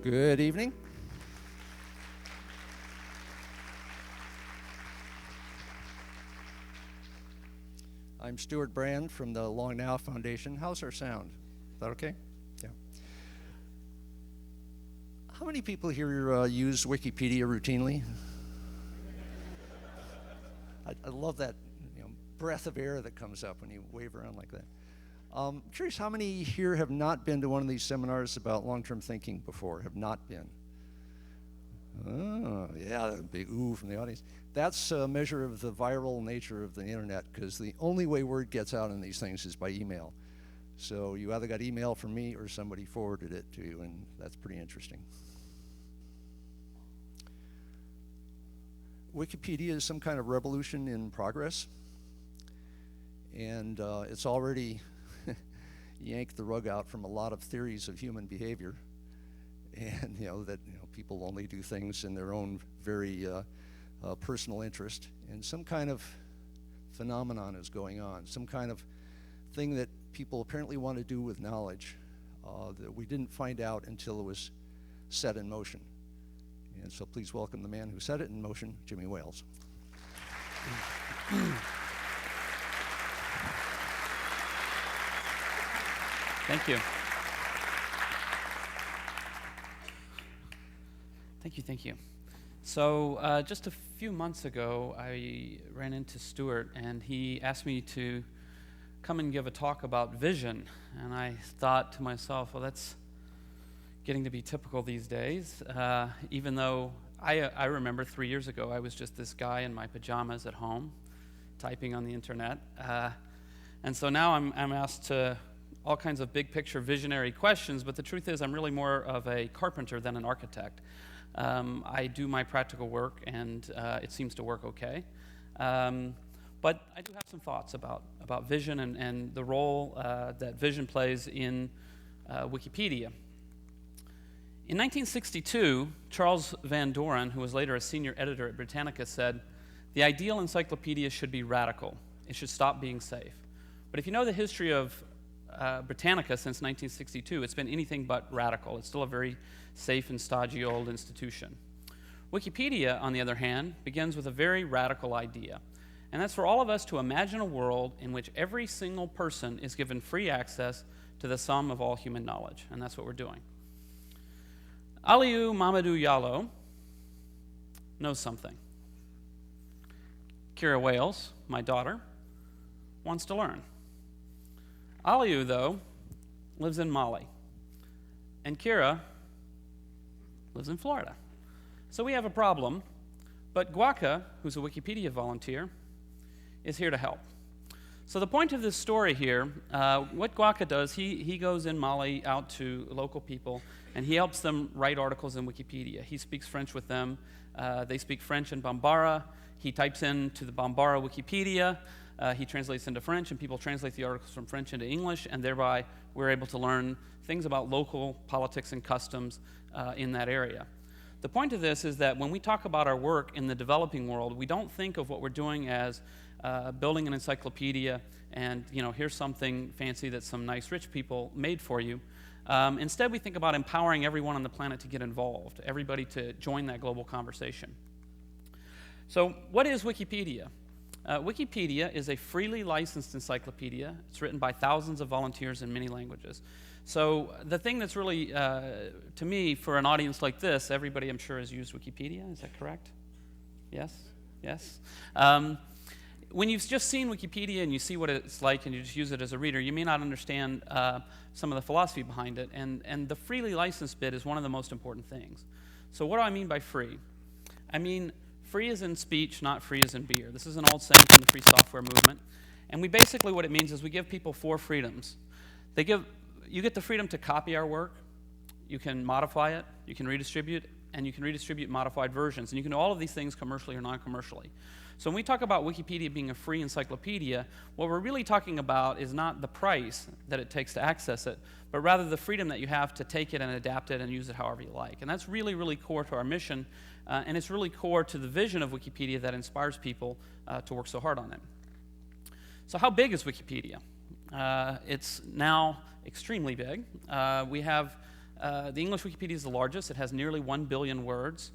Good evening. I'm Stewart Brand from the Long Now Foundation. How's our sound? Is that okay? Yeah. How many people here use Wikipedia routinely? I love that breath of air that comes up when you wave around like that. Curious how many here have not been to one of these seminars about long-term thinking before, have not been? Oh, yeah, a big ooh from the audience. That's a measure of the viral nature of the internet, because the only way word gets out on these things is by email. So you either got email from me or somebody forwarded it to you, and that's pretty interesting. Wikipedia is some kind of revolution in progress, and it's already yanked the rug out from a lot of theories of human behavior, and that people only do things in their own very personal interest, and some kind of phenomenon is going on, some kind of thing that people apparently want to do with knowledge that we didn't find out until it was set in motion. And so please welcome the man who set it in motion, Jimmy Wales. Thank you. Thank you. So just a few months ago, I ran into Stewart, and he asked me to come and give a talk about vision. And I thought to myself, well, that's getting to be typical these days, even though I remember 3 years ago, I was just this guy in my pajamas at home, typing on the internet. And so now I'm asked to all kinds of big picture visionary questions, but the truth is I'm really more of a carpenter than an architect. I do my practical work, and it seems to work okay. But I do have some thoughts about vision and the role that vision plays in Wikipedia. In 1962, Charles Van Doren, who was later a senior editor at Britannica, said, "The ideal encyclopedia should be radical. It should stop being safe." But if you know the history of Britannica since 1962, it's been anything but radical. It's still a very safe and stodgy old institution. Wikipedia, on the other hand, begins with a very radical idea, and that's for all of us to imagine a world in which every single person is given free access to the sum of all human knowledge, and that's what we're doing. Aliou Mamadou Diallo knows something. Kira Wales, my daughter, wants to learn. Aliou, though, lives in Mali, and Kira lives in Florida. So we have a problem, but Guaca, who's a Wikipedia volunteer, is here to help. So the point of this story here, what Guaca does, he goes in Mali out to local people, and he helps them write articles in Wikipedia. He speaks French with them. They speak French in Bambara. He types into the Bambara Wikipedia. He translates into French, and people translate the articles from French into English, and thereby we're able to learn things about local politics and customs in that area. The point of this is that when we talk about our work in the developing world, we don't think of what we're doing as building an encyclopedia and, here's something fancy that some nice rich people made for you. Instead, we think about empowering everyone on the planet to get involved, everybody to join that global conversation. So what is Wikipedia? Wikipedia is a freely licensed encyclopedia. It's written by thousands of volunteers in many languages. So the thing that's really, to me, for an audience like this, everybody I'm sure has used Wikipedia. Is that correct? Yes? Yes? When you've just seen Wikipedia and you see what it's like and you just use it as a reader, you may not understand some of the philosophy behind it. And the freely licensed bit is one of the most important things. So what do I mean by free? I mean free as in speech, not free as in beer. This is an old saying from the free software movement. And we basically, what it means is we give people 4 freedoms. You get the freedom to copy our work, you can modify it, you can redistribute, and you can redistribute modified versions. And you can do all of these things commercially or non-commercially. So when we talk about Wikipedia being a free encyclopedia, what we're really talking about is not the price that it takes to access it, but rather the freedom that you have to take it and adapt it and use it however you like. And that's really, really core to our mission, and it's really core to the vision of Wikipedia that inspires people to work so hard on it. So how big is Wikipedia? It's now extremely big. We have The English Wikipedia is the largest. It has nearly 1 billion words.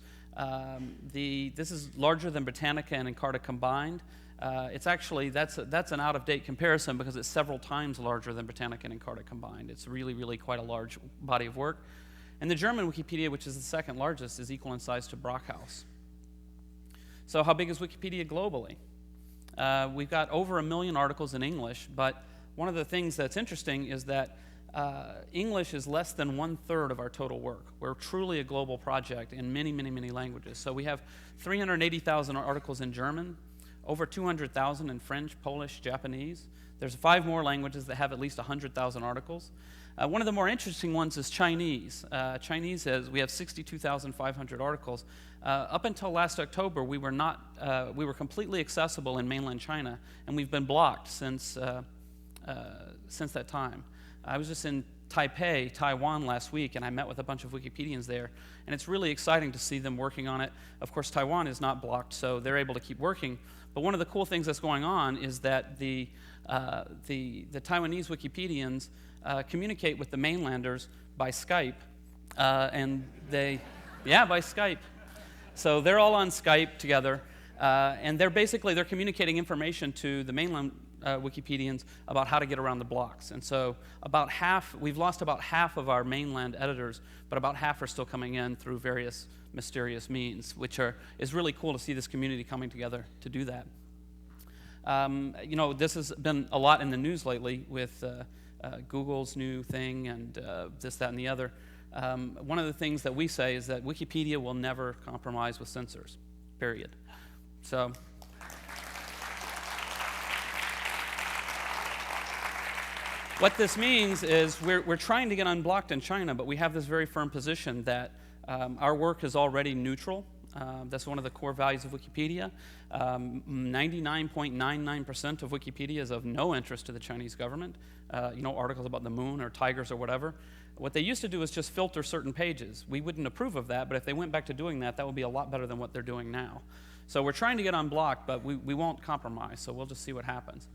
This is larger than Britannica and Encarta combined. It's actually, that's an out-of-date comparison because it's several times larger than Britannica and Encarta combined. It's really, really quite a large body of work. And the German Wikipedia, which is the second largest, is equal in size to Brockhaus. So how big is Wikipedia globally? We've got over 1 million articles in English, but one of the things that's interesting is that English is less than 1/3 of our total work. We're truly a global project in many, many, many languages. So we have 380,000 articles in German, over 200,000 in French, Polish, Japanese. There's 5 more languages that have at least 100,000 articles. One of the more interesting ones is Chinese. Chinese we have 62,500 articles. Up until last October, we were completely accessible in mainland China, and we've been blocked since that time. I was just in Taipei, Taiwan last week, and I met with a bunch of Wikipedians there, and it's really exciting to see them working on it. Of course, Taiwan is not blocked, so they're able to keep working. But one of the cool things that's going on is that the Taiwanese Wikipedians communicate with the mainlanders by Skype, by Skype. So they're all on Skype together, and they're communicating information to the mainland Wikipedians about how to get around the blocks. And so we've lost about half of our mainland editors, but about half are still coming in through various mysterious means, which is really cool to see this community coming together to do that. This has been a lot in the news lately with Google's new thing and this, that, and the other. One of the things that we say is that Wikipedia will never compromise with censors, period. So. What this means is we're trying to get unblocked in China, but we have this very firm position that our work is already neutral. That's one of the core values of Wikipedia. 99.99% of Wikipedia is of no interest to the Chinese government. Articles about the moon or tigers or whatever. What they used to do is just filter certain pages. We wouldn't approve of that, but if they went back to doing that, that would be a lot better than what they're doing now. So we're trying to get unblocked, but we won't compromise, so we'll just see what happens.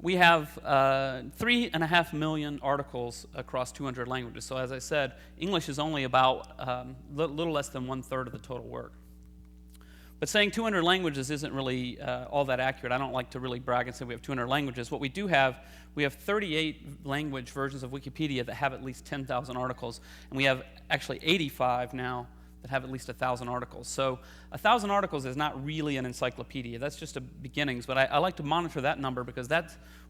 We have 3.5 million articles across 200 languages. So as I said, English is only about little less than 1/3 of the total work. But saying 200 languages isn't really all that accurate. I don't like to really brag and say we have 200 languages. What we do have, we have 38 language versions of Wikipedia that have at least 10,000 articles, and we have actually 85 now that have at least 1,000 articles. So 1,000 articles is not really an encyclopedia. That's just a beginnings, but I like to monitor that number because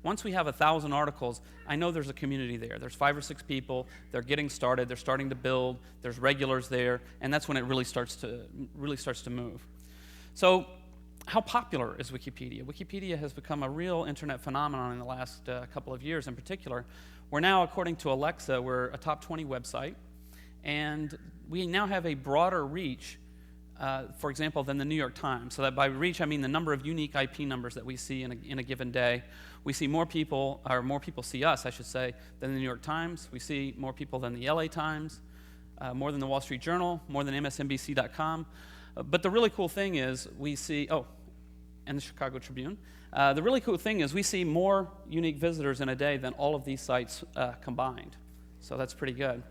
once we have 1,000 articles, I know there's a community there. There's 5 or 6 people, they're getting started, they're starting to build, there's regulars there, and that's when it really starts to move. So how popular is Wikipedia? Wikipedia has become a real internet phenomenon in the last couple of years in particular. We're now, according to Alexa, we're a top 20 website. And we now have a broader reach, for example, than the New York Times. So that by reach, I mean the number of unique IP numbers that we see in a given day. We see more people see us, I should say, than the New York Times. We see more people than the LA Times, more than the Wall Street Journal, more than MSNBC.com. But the really cool thing is we see, and the Chicago Tribune. The really cool thing is we see more unique visitors in a day than all of these sites combined. So that's pretty good.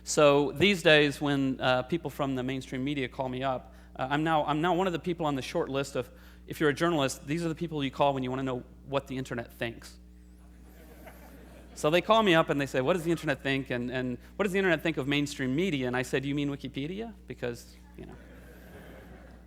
So these days, when people from the mainstream media call me up, I'm now one of the people on the short list of, if you're a journalist, these are the people you call when you want to know what the internet thinks. So they call me up and they say, what does the internet think? And what does the internet think of mainstream media? And I said, you mean Wikipedia? Because,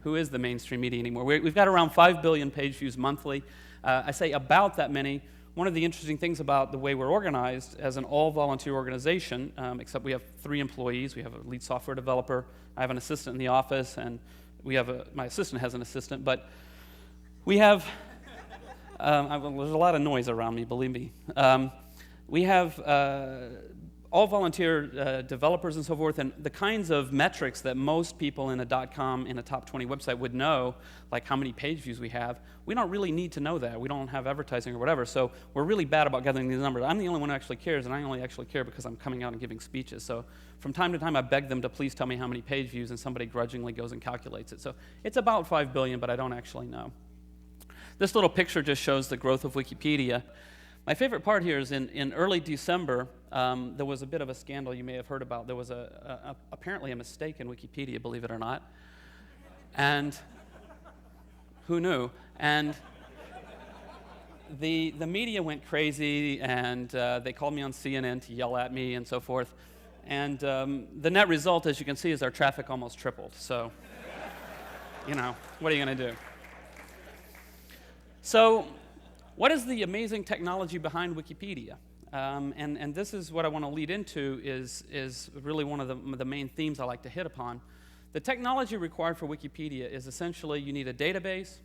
who is the mainstream media anymore? We've got around 5 billion page views monthly. I say about that many. One of the interesting things about the way we're organized as an all-volunteer organization, except we have 3 employees. We have a lead software developer. I have an assistant in the office, and my assistant has an assistant. But we have, there's a lot of noise around me, believe me. We have all volunteer developers and so forth, and the kinds of metrics that most people in a .com in a top 20 website would know, like how many page views we have, we don't really need to know that. We don't have advertising or whatever, so we're really bad about gathering these numbers. I'm the only one who actually cares, and I only actually care because I'm coming out and giving speeches. So from time to time, I beg them to please tell me how many page views, and somebody grudgingly goes and calculates it. So it's about 5 billion, but I don't actually know. This little picture just shows the growth of Wikipedia. My favorite part here is in early December, there was a bit of a scandal you may have heard about. There was apparently a mistake in Wikipedia, believe it or not. And who knew? And the media went crazy, and they called me on CNN to yell at me and so forth. And the net result, as you can see, is our traffic almost tripled. So, you know, what are you going to do? So, what is the amazing technology behind Wikipedia? And this is what I want to lead into is really one of the main themes I like to hit upon. The technology required for Wikipedia is essentially you need a database,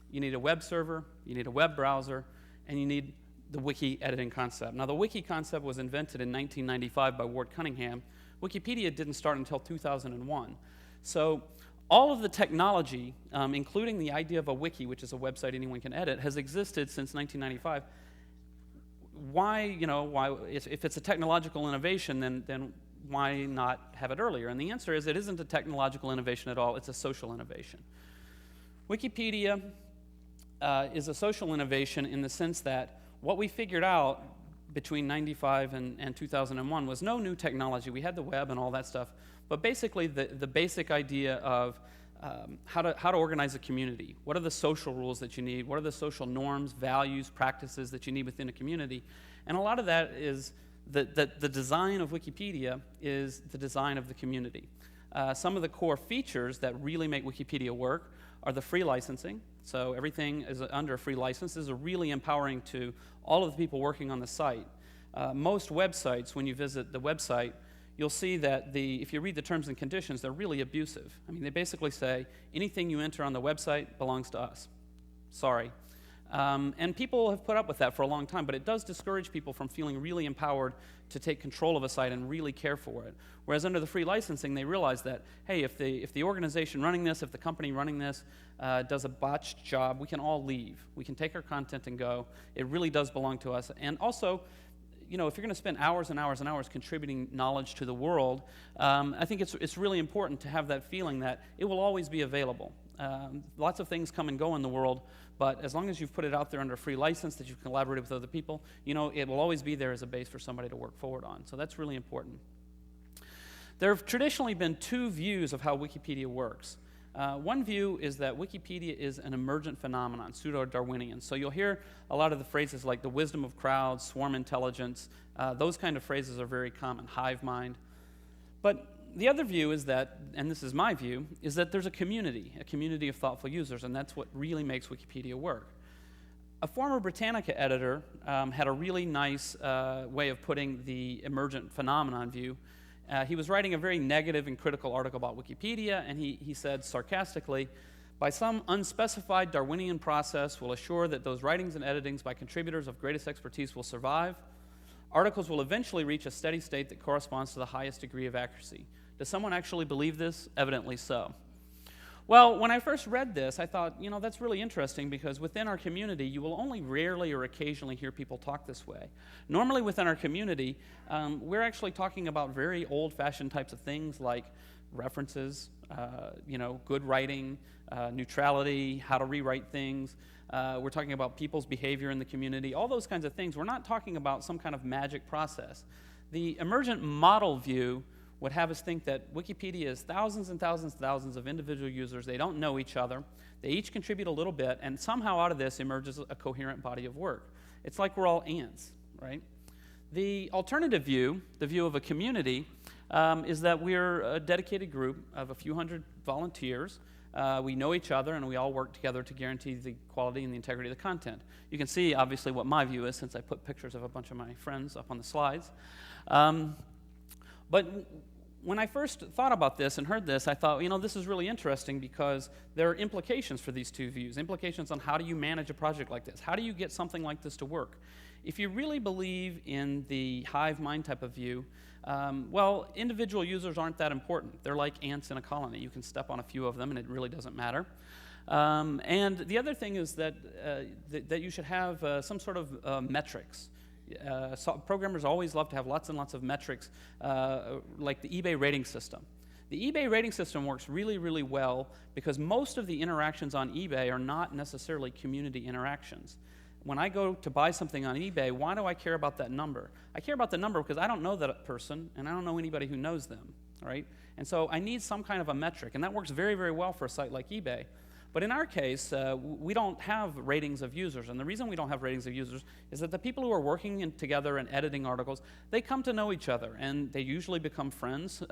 you need a web server, you need a web browser, and you need the wiki editing concept. Now, the wiki concept was invented in 1995 by Ward Cunningham. Wikipedia didn't start until 2001. So all of the technology, including the idea of a wiki, which is a website anyone can edit, has existed since 1995. Why, if it's a technological innovation, then why not have it earlier? And the answer is it isn't a technological innovation at all, it's a social innovation. Wikipedia is a social innovation in the sense that what we figured out between 95 and 2001 was no new technology. We had the web and all that stuff, but basically the basic idea of how to organize a community. What are the social rules that you need? What are the social norms, values, practices that you need within a community? And a lot of that is the design of Wikipedia is the design of the community. Some of the core features that really make Wikipedia work are the free licensing. So everything is under a free license. This is really empowering to all of the people working on the site. Most websites, when you visit the website, you'll see that if you read the terms and conditions, they're really abusive. I mean, they basically say, anything you enter on the website belongs to us. Sorry. And people have put up with that for a long time, but it does discourage people from feeling really empowered to take control of a site and really care for it. Whereas under the free licensing, they realize that, hey, if the organization running this, if the company running this does a botched job, we can all leave. We can take our content and go. It really does belong to us. And also, if you're going to spend hours and hours and hours contributing knowledge to the world, I think it's really important to have that feeling that it will always be available. Lots of things come and go in the world, but as long as you've put it out there under a free license, that you've collaborated with other people, it will always be there as a base for somebody to work forward on. So that's really important. There have traditionally been two views of how Wikipedia works. One view is that Wikipedia is an emergent phenomenon, pseudo-Darwinian. So you'll hear a lot of the phrases like the wisdom of crowds, swarm intelligence. Those kind of phrases are very common, hive mind. But the other view is that, and this is my view, is that there's a community of thoughtful users, and that's what really makes Wikipedia work. A former Britannica editor had a really nice way of putting the emergent phenomenon view. He was writing a very negative and critical article about Wikipedia, and he said sarcastically, by some unspecified Darwinian process will assure that those writings and editings by contributors of greatest expertise will survive. Articles will eventually reach a steady state that corresponds to the highest degree of accuracy. Does someone actually believe this? Evidently so. Well, when I first read this, I thought, that's really interesting because within our community, you will only rarely or occasionally hear people talk this way. Normally within our community, we're actually talking about very old-fashioned types of things like references, good writing, neutrality, how to rewrite things. We're talking about people's behavior in the community, all those kinds of things. We're not talking about some kind of magic process. The emergent model view would have us think that Wikipedia is thousands and thousands and thousands of individual users. They don't know each other. They each contribute a little bit, and somehow out of this emerges a coherent body of work. It's like we're all ants, right? The alternative view, the view of a community, is that we're a dedicated group of a few hundred volunteers. We know each other, and we all work together to guarantee the quality and the integrity of the content. You can see, obviously, what my view is, since I put pictures of a bunch of my friends up on the slides. But when I first thought about this and heard this, I thought, this is really interesting because there are implications for these two views, implications on how do you manage a project like this? How do you get something like this to work? If you really believe in the hive mind type of view, individual users aren't that important. They're like ants in a colony. You can step on a few of them and it really doesn't matter. And the other thing is that you should have some sort of metrics. Programmers always love to have lots and lots of metrics, like the eBay rating system. The eBay rating system works really, really well because most of the interactions on eBay are not necessarily community interactions. when I go to buy something on eBay, why do I care about that number? I care about the number because I don't know that person, and I don't know anybody who knows them, right? And so I need some kind of a metric, and that works very, very well for a site like eBay. But in our case, we don't have ratings of users, and the reason we don't have ratings of users is that the people who are working together and editing articles, they come to know each other, and they usually become friends.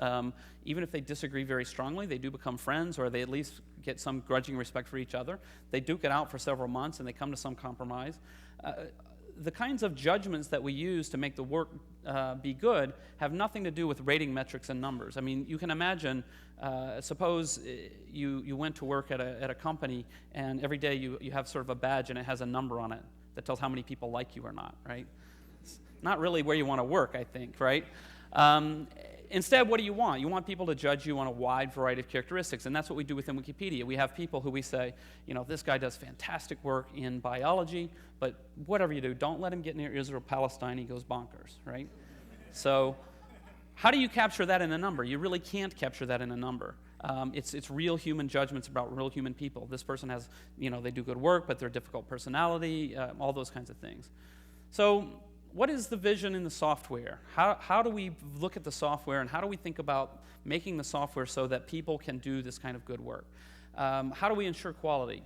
Even if they disagree very strongly, they do become friends, or they at least get some grudging respect for each other. They duke it out for several months, and they come to some compromise. The kinds of judgments that we use to make the work be good have nothing to do with rating metrics and numbers. I mean, you can imagine, suppose you went to work at a company, and every day you have sort of a badge and it has a number on it that tells how many people like you or not, right? It's not really where you want to work, I think, right? Instead, what do you want? You want people to judge you on a wide variety of characteristics, and that's what we do within Wikipedia. We have people who we say, you know, this guy does fantastic work in biology, but whatever you do, don't let him get near Israel-Palestine, he goes bonkers, right? So how do you capture that in a number? You really can't capture that in a number. It's real human judgments about real human people. This person has, you know, they do good work, but they're a difficult personality, all those kinds of things. So what is the vision in the software? How do we look at the software, and how do we think about making the software so that people can do this kind of good work? How do we ensure quality?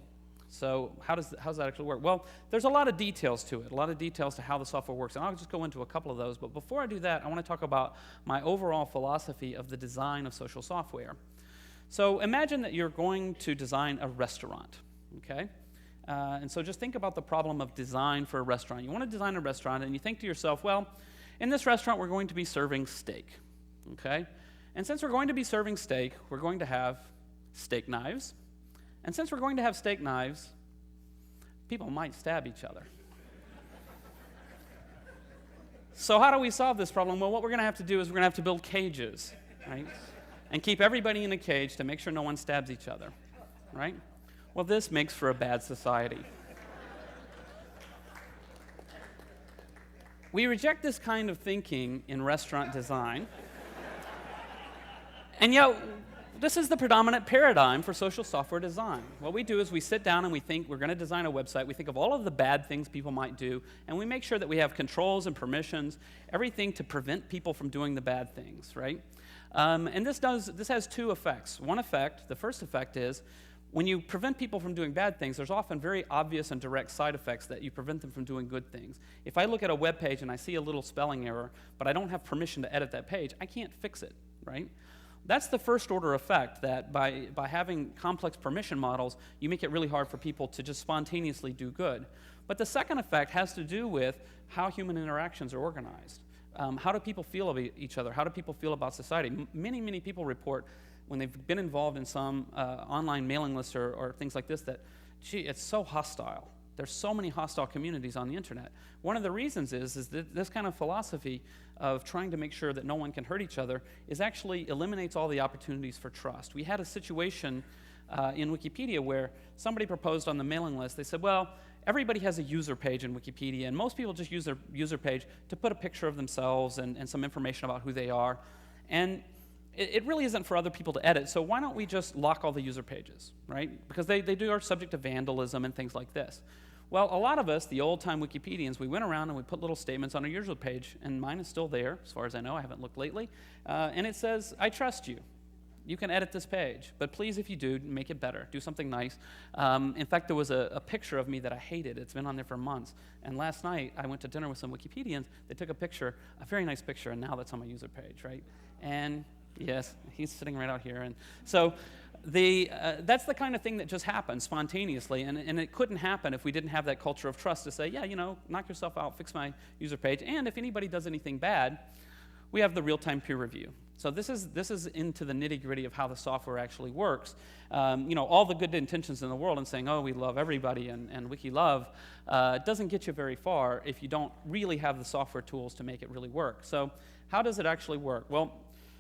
So how does that actually work? Well, there's a lot of details to it, a lot of details to how the software works, and I'll just go into a couple of those. But before I do that, I want to talk about my overall philosophy of the design of social software. So imagine that you're going to design a restaurant, okay? And so just think about the problem of design for a restaurant. You want to design a restaurant, and you think to yourself, well, in this restaurant, we're going to be serving steak, okay? And since we're going to be serving steak, we're going to have steak knives. And since we're going to have steak knives, people might stab each other. So how do we solve this problem? Well, what we're going to have to do is we're going to have to build cages, right? And keep everybody in a cage to make sure no one stabs each other, right? Well, this makes for a bad society. We reject this kind of thinking in restaurant design, and yet this is the predominant paradigm for social software design. What we do is we sit down and we think we're going to design a website. We think of all of the bad things people might do, and we make sure that we have controls and permissions, everything to prevent people from doing the bad things, right? And this has two effects. One effect, the first effect is, when you prevent people from doing bad things, there's often very obvious and direct side effects that you prevent them from doing good things. If I look at a web page and I see a little spelling error, but I don't have permission to edit that page, I can't fix it, right? That's the first order effect, that by having complex permission models, you make it really hard for people to just spontaneously do good. But the second effect has to do with how human interactions are organized. How do people feel about each other? How do people feel about society? Many, many people report when they've been involved in some online mailing lists or things like this that, gee, it's so hostile. There's so many hostile communities on the internet. One of the reasons is that this kind of philosophy of trying to make sure that no one can hurt each other actually eliminates all the opportunities for trust. We had a situation in Wikipedia where somebody proposed on the mailing list, they said, well, everybody has a user page in Wikipedia, and most people just use their user page to put a picture of themselves and some information about who they are. And it really isn't for other people to edit, so why don't we just lock all the user pages, right? Because they are subject to vandalism and things like this. Well, a lot of us, the old-time Wikipedians, we went around and we put little statements on our user page, and mine is still there, as far as I know. I haven't looked lately. And it says, I trust you. You can edit this page, but please, if you do, make it better. Do something nice. In fact, there was a picture of me that I hated. It's been on there for months. And last night, I went to dinner with some Wikipedians. They took a picture, a very nice picture, and now that's on my user page, right? And yes, he's sitting right out here. And so that's the kind of thing that just happens spontaneously, and it couldn't happen if we didn't have that culture of trust to say, yeah, you know, knock yourself out, fix my user page, and if anybody does anything bad, we have the real-time peer review. So this is into the nitty-gritty of how the software actually works. You know, all the good intentions in the world and saying, oh, we love everybody and Wiki love doesn't get you very far if you don't really have the software tools to make it really work. So how does it actually work? Well,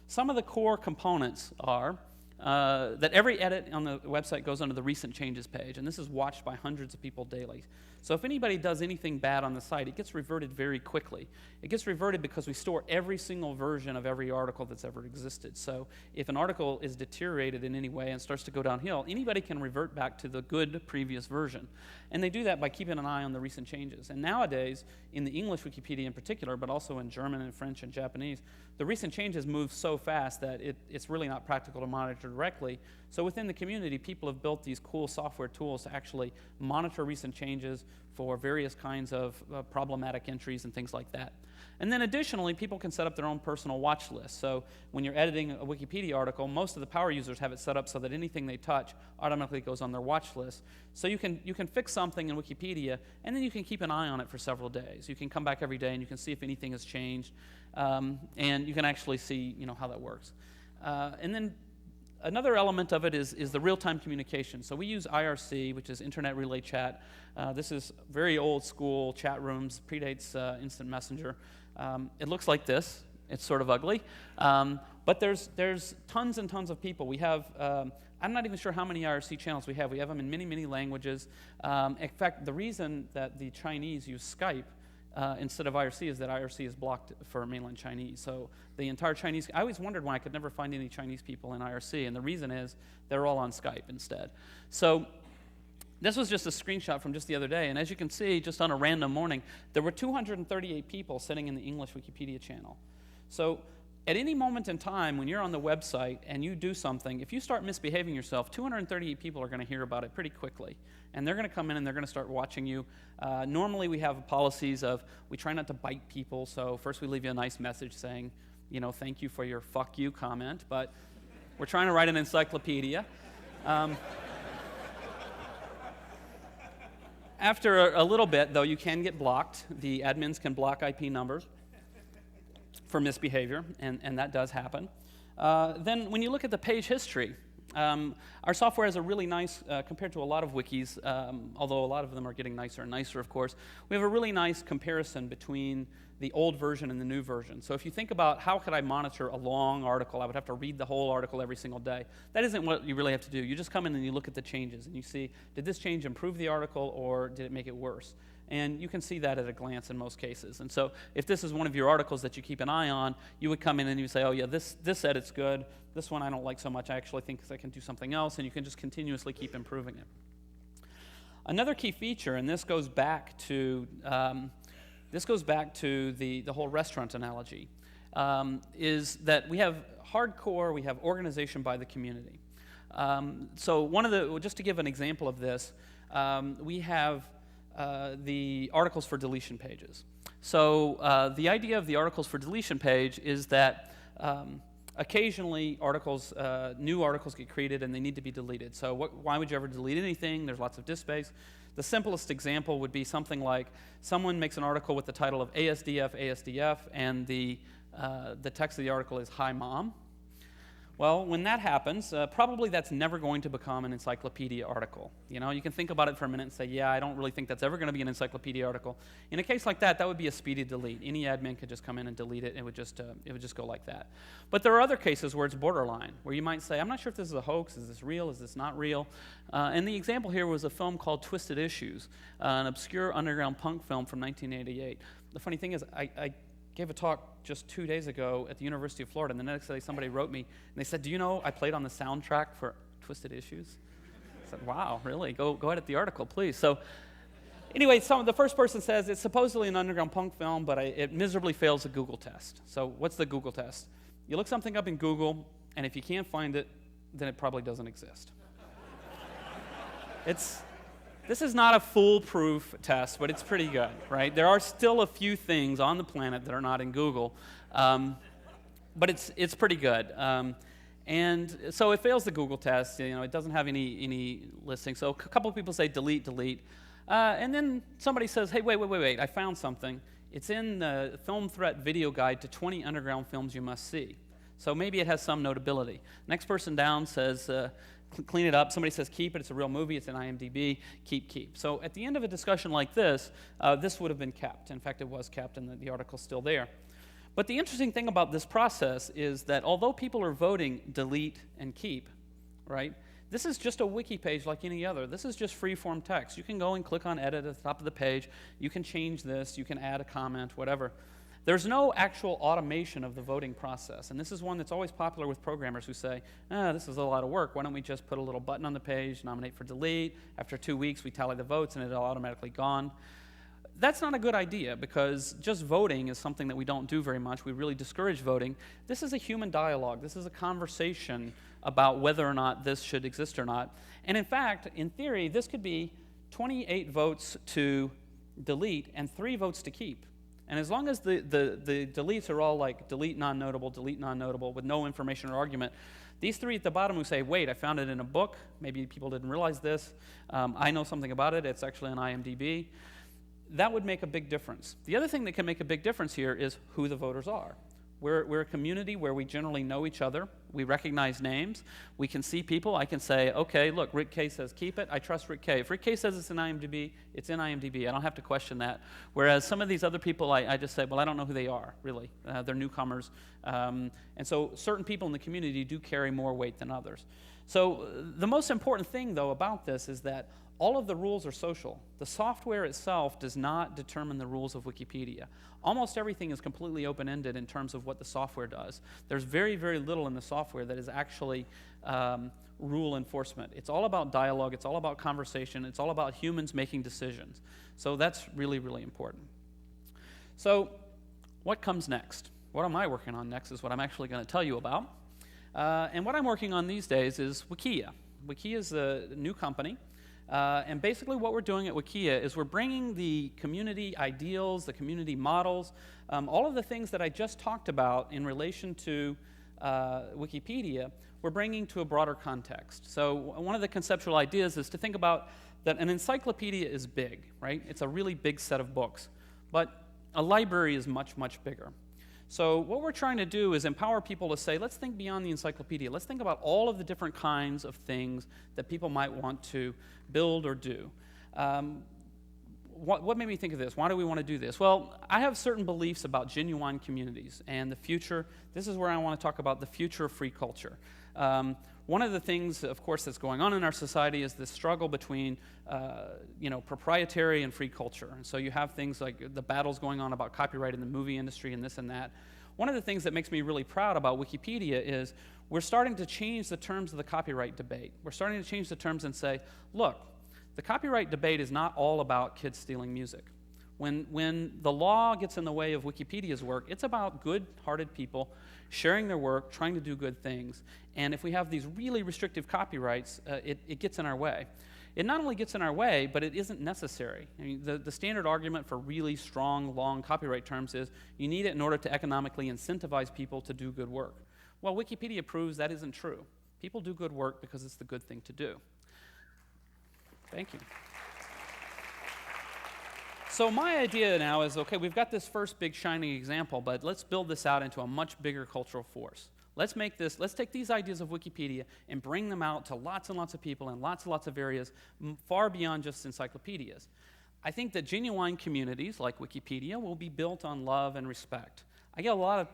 some of the core components are that every edit on the website goes under the recent changes page, and this is watched by hundreds of people daily. So if anybody does anything bad on the site, it gets reverted very quickly. It gets reverted because we store every single version of every article that's ever existed. So if an article is deteriorated in any way and starts to go downhill, anybody can revert back to the good previous version. And they do that by keeping an eye on the recent changes. And nowadays, in the English Wikipedia in particular, but also in German and French and Japanese, the recent changes move so fast that it's really not practical to monitor directly. So within the community, people have built these cool software tools to actually monitor recent changes for various kinds of problematic entries and things like that. And then additionally, people can set up their own personal watch list. So when you're editing a Wikipedia article, most of the power users have it set up so that anything they touch automatically goes on their watch list. So you can fix something in Wikipedia, and then you can keep an eye on it for several days. You can come back every day, and you can see if anything has changed, and you can actually see how that works. And then another element of it is the real-time communication. So we use IRC, which is Internet Relay Chat. This is very old school chat rooms, predates Instant Messenger. It looks like this. It's sort of ugly. But there's tons and tons of people. We have, I'm not even sure how many IRC channels we have. We have them in many, many languages. In fact, the reason that the Chinese use Skype instead of IRC is that IRC is blocked for mainland Chinese. So the entire Chinese, I always wondered why I could never find any Chinese people in IRC, and the reason is they're all on Skype instead. So this was just a screenshot from just the other day, and as you can see, just on a random morning, there were 238 people sitting in the English Wikipedia channel. So at any moment in time, when you're on the website and you do something, if you start misbehaving yourself, 238 people are going to hear about it pretty quickly. And they're going to come in and they're going to start watching you. Normally we have policies of, we try not to bite people, so first we leave you a nice message saying, thank you for your fuck you comment, but we're trying to write an encyclopedia. After a little bit, though, you can get blocked. The admins can block IP numbers for misbehavior, and that does happen. Then when you look at the page history, our software has a really nice, compared to a lot of wikis, although a lot of them are getting nicer and nicer, of course, we have a really nice comparison between the old version and the new version. So if you think about how could I monitor a long article, I would have to read the whole article every single day. That isn't what you really have to do. You just come in and you look at the changes and you see, did this change improve the article or did it make it worse? And you can see that at a glance in most cases. And so if this is one of your articles that you keep an eye on, you would come in and you would say, oh yeah, this edit's good. This one I don't like so much. I actually think I can do something else. And you can just continuously keep improving it. Another key feature, and this goes back to the whole restaurant analogy, is that we have hardcore, we have organization by the community. So just to give an example of this, we have the articles for deletion pages. So the idea of the articles for deletion page is that occasionally new articles get created and they need to be deleted. So why would you ever delete anything? There's lots of disk space. The simplest example would be something like someone makes an article with the title of ASDF, and the text of the article is Hi Mom. Well, when that happens, probably that's never going to become an encyclopedia article. You can think about it for a minute and say, yeah, I don't really think that's ever going to be an encyclopedia article. In a case like that, that would be a speedy delete. Any admin could just come in and delete it, and it would just go like that. But there are other cases where it's borderline, where you might say, I'm not sure if this is a hoax, is this real, is this not real? And the example here was a film called Twisted Issues, an obscure underground punk film from 1988. The funny thing is, I gave a talk just 2 days ago at the University of Florida, and the next day somebody wrote me, and they said, do you know I played on the soundtrack for Twisted Issues? I said, wow, really? Go ahead at the article, please. So anyway, the first person says it's supposedly an underground punk film, but it miserably fails a Google test. So what's the Google test? You look something up in Google, and if you can't find it, then it probably doesn't exist. This is not a foolproof test, but it's pretty good, right? There are still a few things on the planet that are not in Google, but it's pretty good. And so it fails the Google test. It doesn't have any listing. So a couple of people say delete, and then somebody says, hey, wait, I found something. It's in the Film Threat Video Guide to 20 Underground Films You Must See. So maybe it has some notability. Next person down says, clean it up. Somebody says keep it. It's a real movie. It's in IMDb. Keep. So at the end of a discussion like this, this would have been kept. In fact, it was kept, and the article's still there. But the interesting thing about this process is that although people are voting delete and keep, right? This is just a wiki page like any other. This is just free-form text. You can go and click on edit at the top of the page. You can change this. You can add a comment, whatever. There's no actual automation of the voting process. And this is one that's always popular with programmers who say, this is a lot of work. Why don't we just put a little button on the page, nominate for delete. After 2 weeks, we tally the votes, and it's automatically gone. That's not a good idea, because just voting is something that we don't do very much. We really discourage voting. This is a human dialogue. This is a conversation about whether or not this should exist or not. And in fact, in theory, this could be 28 votes to delete and 3 votes to keep. And as long as the deletes are all like delete non-notable with no information or argument, these 3 at the bottom who say, wait, I found it in a book, maybe people didn't realize this, I know something about it, it's actually on IMDb, that would make a big difference. The other thing that can make a big difference here is who the voters are. We're a community where we generally know each other. We recognize names. We can see people. I can say, okay, look, Rick K says keep it. I trust Rick K. If Rick K says it's in IMDb, it's in IMDb. I don't have to question that. Whereas some of these other people, I just say, well, I don't know who they are, really. They're newcomers. And so certain people in the community do carry more weight than others. So the most important thing, though, about this is that all of the rules are social. The software itself does not determine the rules of Wikipedia. Almost everything is completely open-ended in terms of what the software does. There's very, very little in the software that is actually rule enforcement. It's all about dialogue. It's all about conversation. It's all about humans making decisions. So that's really, really important. So what comes next? What am I working on next is what I'm actually going to tell you about. And what I'm working on these days is Wikia. Wikia is a new company. And basically what we're doing at Wikia is we're bringing the community ideals, the community models, all of the things that I just talked about in relation to Wikipedia, we're bringing to a broader context. So one of the conceptual ideas is to think about that an encyclopedia is big, right? It's a really big set of books. But a library is much, much bigger. So what we're trying to do is empower people to say, let's think beyond the encyclopedia. Let's think about all of the different kinds of things that people might want to build or do. What made me think of this? Why do we want to do this? Well, I have certain beliefs about genuine communities and the future. This is where I want to talk about the future of free culture. One of the things, of course, that's going on in our society is this struggle between, proprietary and free culture. And so you have things like the battles going on about copyright in the movie industry and this and that. One of the things that makes me really proud about Wikipedia is we're starting to change the terms of the copyright debate. We're starting to change the terms and say, look, the copyright debate is not all about kids stealing music. When the law gets in the way of Wikipedia's work, it's about good-hearted people sharing their work, trying to do good things. And if we have these really restrictive copyrights, it gets in our way. It not only gets in our way, but it isn't necessary. I mean, the standard argument for really strong, long copyright terms is you need it in order to economically incentivize people to do good work. Well, Wikipedia proves that isn't true. People do good work because it's the good thing to do. Thank you. So my idea now is, okay, we've got this first big shining example, but let's build this out into a much bigger cultural force. Let's take these ideas of Wikipedia and bring them out to lots and lots of people in lots and lots of areas, far beyond just encyclopedias. I think that genuine communities like Wikipedia will be built on love and respect. I get a lot of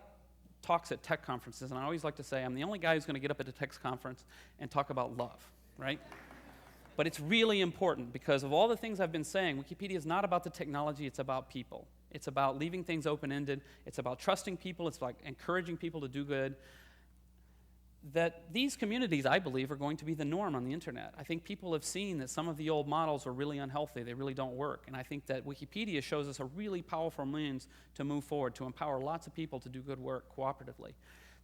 talks at tech conferences, and I always like to say I'm the only guy who's going to get up at a tech conference and talk about love, right? But it's really important because of all the things I've been saying, Wikipedia is not about the technology, it's about people. It's about leaving things open-ended. It's about trusting people. It's like encouraging people to do good. That these communities, I believe, are going to be the norm on the internet. I think people have seen that some of the old models are really unhealthy. They really don't work. And I think that Wikipedia shows us a really powerful means to move forward, to empower lots of people to do good work cooperatively.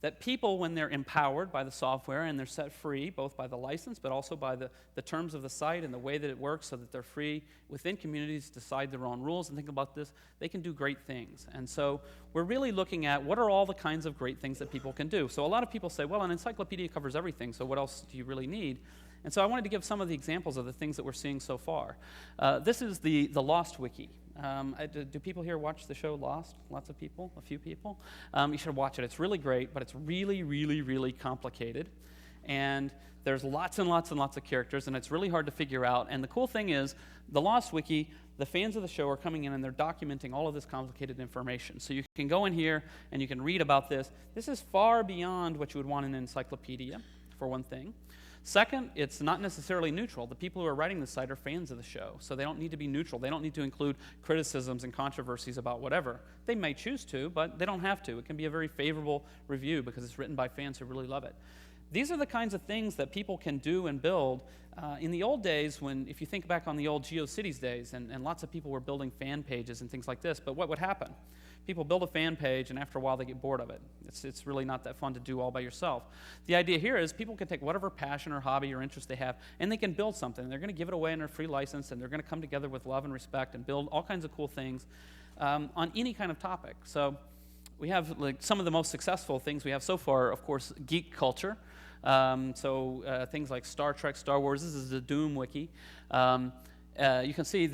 That people, when they're empowered by the software and they're set free, both by the license but also by the terms of the site and the way that it works so that they're free within communities to decide their own rules and think about this, they can do great things. And so we're really looking at what are all the kinds of great things that people can do. So a lot of people say, well, an encyclopedia covers everything, so what else do you really need? And so I wanted to give some of the examples of the things that we're seeing so far. This is the Lost Wiki. Do people here watch the show Lost? Lots of people? A few people? You should watch it. It's really great, but it's really, really, really complicated. And there's lots and lots and lots of characters, and it's really hard to figure out. And the cool thing is, the Lost Wiki, the fans of the show are coming in and they're documenting all of this complicated information. So you can go in here and you can read about this. This is far beyond what you would want in an encyclopedia, for one thing. Second, it's not necessarily neutral. The people who are writing the site are fans of the show, so they don't need to be neutral. They don't need to include criticisms and controversies about whatever. They may choose to, but they don't have to. It can be a very favorable review because it's written by fans who really love it. These are the kinds of things that people can do and build. In the old days, if you think back on the old GeoCities days, and lots of people were building fan pages and things like this, but what would happen? People build a fan page, and after a while they get bored of it. It's really not that fun to do all by yourself. The idea here is people can take whatever passion or hobby or interest they have, and they can build something. They're going to give it away in a free license, and they're going to come together with love and respect and build all kinds of cool things on any kind of topic. So we have some of the most successful things we have so far, of course, geek culture. Things like Star Trek, Star Wars. This is the Doom Wiki. You can see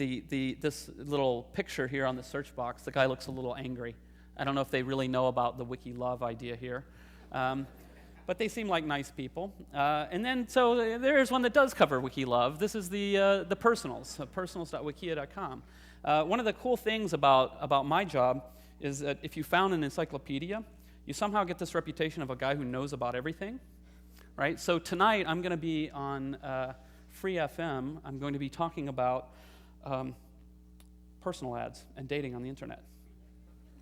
this little picture here on the search box. The guy looks a little angry. I don't know if they really know about the wiki love idea here. But they seem like nice people. So there's one that does cover wiki love. This is the personals, personals.wikia.com. One of the cool things about my job is that if you found an encyclopedia, you somehow get this reputation of a guy who knows about everything. Right? So tonight I'm going to be on Free FM. I'm going to be talking about personal ads and dating on the internet.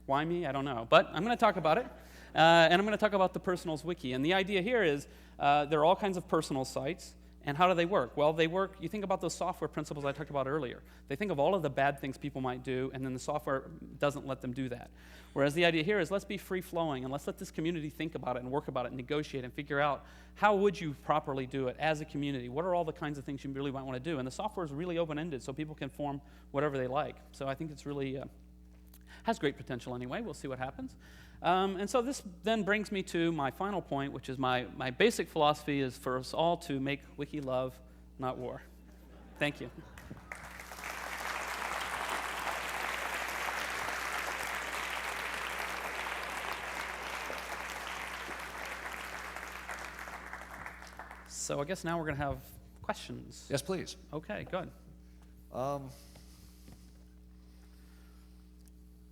Why me? I don't know. But I'm going to talk about it. And I'm going to talk about the Personals Wiki. And the idea here is there are all kinds of personal sites. And how do they work? Well, they work, you think about those software principles I talked about earlier. They think of all of the bad things people might do, and then the software doesn't let them do that. Whereas the idea here is let's be free-flowing, and let's let this community think about it and work about it and negotiate and figure out how would you properly do it as a community? What are all the kinds of things you really might want to do? And the software is really open-ended, so people can form whatever they like. So I think it's really, has great potential anyway. We'll see what happens. And so this then brings me to my final point, which is my basic philosophy is for us all to make wiki love, not war. Thank you. So I guess now we're going to have questions. Yes, please. Okay, good.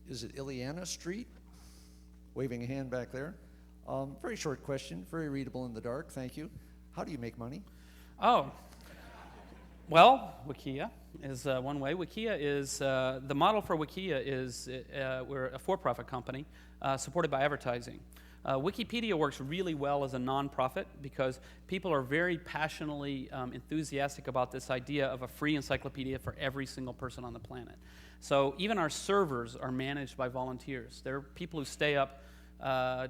Is it Ileana Street? Waving a hand back there. Very short question, very readable in the dark, thank you. How do you make money? Oh, well, Wikia is one way. Wikia is, the model for Wikia is we're a for-profit company supported by advertising. Wikipedia works really well as a nonprofit because people are very passionately enthusiastic about this idea of a free encyclopedia for every single person on the planet. So even our servers are managed by volunteers. There are people who stay up, I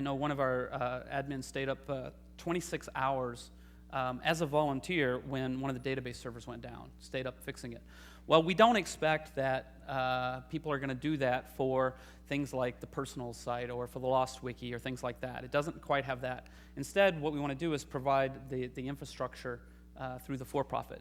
know one of our admins stayed up 26 hours as a volunteer when one of the database servers went down, stayed up fixing it. Well, we don't expect that people are going to do that for things like the personal site or for the Lost Wiki or things like that. It doesn't quite have that. Instead, what we want to do is provide the infrastructure through the for-profit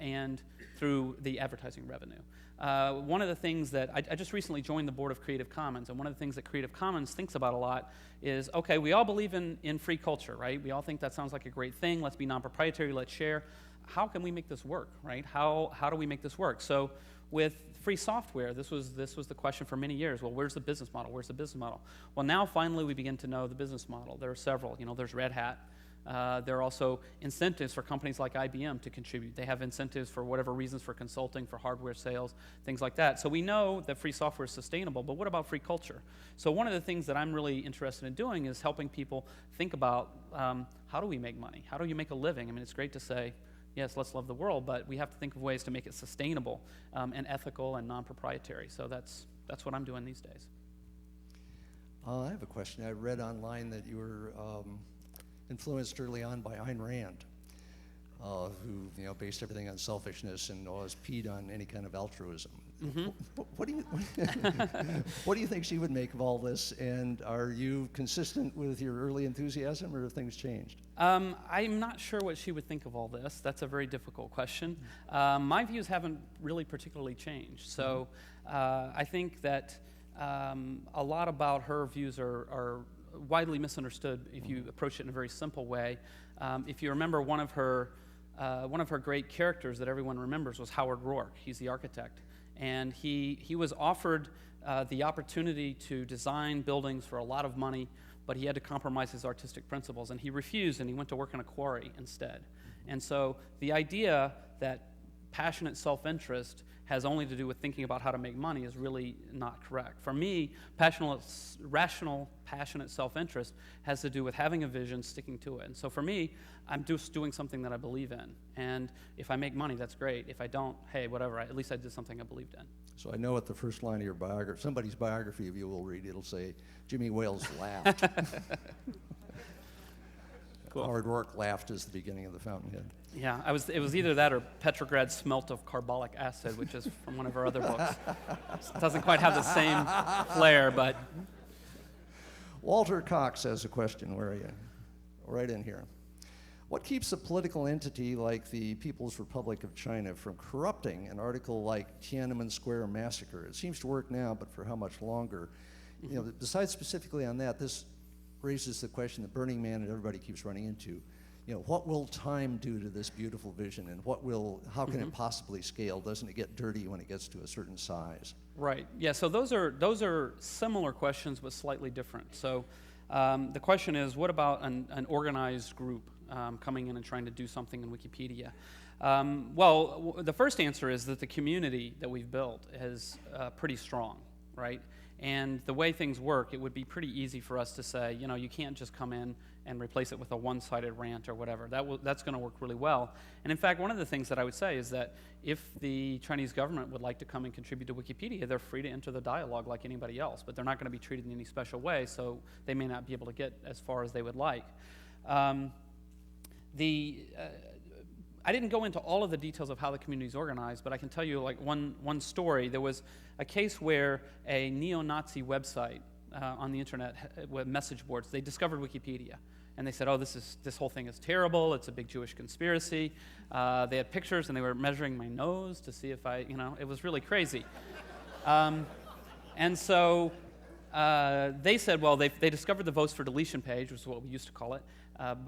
and through the advertising revenue. One of the things that I just recently joined the board of Creative Commons, and one of the things that Creative Commons thinks about a lot is, okay, we all believe in free culture, right? We all think that sounds like a great thing. Let's be non-proprietary, let's share. How can we make this work, right? How do we make this work? So with free software, this was the question for many years. Well, where's the business model? Where's the business model? Well, now finally we begin to know the business model. There are several. You know, there's Red Hat. There are also incentives for companies like IBM to contribute. They have incentives for whatever reasons, for consulting, for hardware sales, things like that. So we know that free software is sustainable, but what about free culture? So one of the things that I'm really interested in doing is helping people think about how do we make money? How do you make a living? I mean, it's great to say, yes, let's love the world, but we have to think of ways to make it sustainable and ethical and non-proprietary. So that's what I'm doing these days. I have a question. I read online that you were influenced early on by Ayn Rand, who based everything on selfishness and always peed on any kind of altruism. Mm-hmm. What do you think she would make of all this? And are you consistent with your early enthusiasm, or have things changed? I'm not sure what she would think of all this. That's a very difficult question. My views haven't really particularly changed. So I think that a lot about her views are widely misunderstood if you approach it in a very simple way. If you remember, one of her great characters that everyone remembers was Howard Rourke. He's the architect. And he was offered the opportunity to design buildings for a lot of money but he had to compromise his artistic principles, and he refused, and he went to work in a quarry instead. And so the idea that passionate self-interest has only to do with thinking about how to make money is really not correct. For me, rational, passionate self-interest has to do with having a vision, sticking to it. And so for me, I'm just doing something that I believe in. And if I make money, that's great. If I don't, hey, whatever, at least I did something I believed in. So I know at the first line of your biography, somebody's biography of you will read, it'll say, Jimmy Wales laughed. Cool. Howard Rourke laughed is the beginning of the Fountainhead. Yeah, it was either that or Petrograd smelt of carbolic acid, which is from one of our other books. It doesn't quite have the same flair, but... Walter Cox has a question. Where are you? Right in here. What keeps a political entity like the People's Republic of China from corrupting an article like Tiananmen Square Massacre? It seems to work now, but for how much longer? You know, besides specifically on that, this raises the question that Burning Man and everybody keeps running into. You know, what will time do to this beautiful vision, and how can it possibly scale? Doesn't it get dirty when it gets to a certain size? Right. Yeah. So those are similar questions, but slightly different. So the question is, what about an organized group coming in and trying to do something in Wikipedia? Well, the first answer is that the community that we've built is pretty strong, right? And the way things work, it would be pretty easy for us to say, you know, you can't just come in and replace it with a one-sided rant or whatever. That's going to work really well. And in fact, one of the things that I would say is that if the Chinese government would like to come and contribute to Wikipedia, they're free to enter the dialogue like anybody else, but they're not going to be treated in any special way, so they may not be able to get as far as they would like. I didn't go into all of the details of how the community is organized, but I can tell you like one story. There was a case where a neo-Nazi website on the internet with message boards, they discovered Wikipedia. And they said, oh, this whole thing is terrible. It's a big Jewish conspiracy. They had pictures, and they were measuring my nose to see if it was really crazy. And so they said, well, they discovered the votes for deletion page, which is what we used to call it.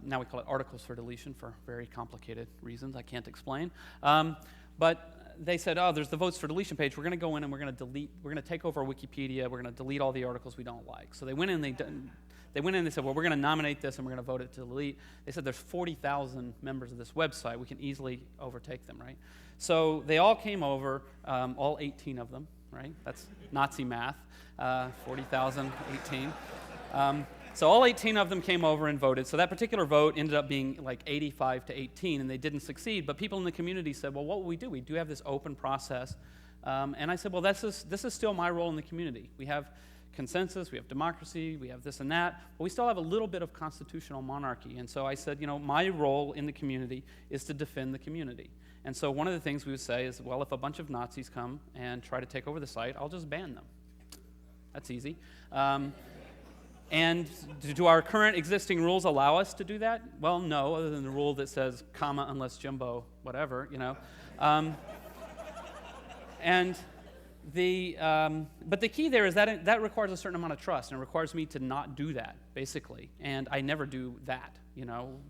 Now we call it articles for deletion for very complicated reasons I can't explain. But they said, oh, there's the votes for deletion page. We're going to go in and we're going to take over Wikipedia. We're going to delete all the articles we don't like. So they went in and they said, well, we're going to nominate this and we're going to vote it to delete. They said there's 40,000 members of this website. We can easily overtake them, right? So they all came over, all 18 of them, right? That's Nazi math, 40,000, 18. So all 18 of them came over and voted. So that particular vote ended up being like 85 to 18, and they didn't succeed. But people in the community said, well, what will we do? We do have this open process. And I said, well, this is still my role in the community. We have consensus, we have democracy, we have this and that, but we still have a little bit of constitutional monarchy. And so I said, my role in the community is to defend the community. And so one of the things we would say is, well, if a bunch of Nazis come and try to take over the site, I'll just ban them. That's easy. And do our current existing rules allow us to do that? Well, no, other than the rule that says, comma, unless Jimbo, whatever, But the key there is that requires a certain amount of trust, and it requires me to not do that, basically. And I never do that.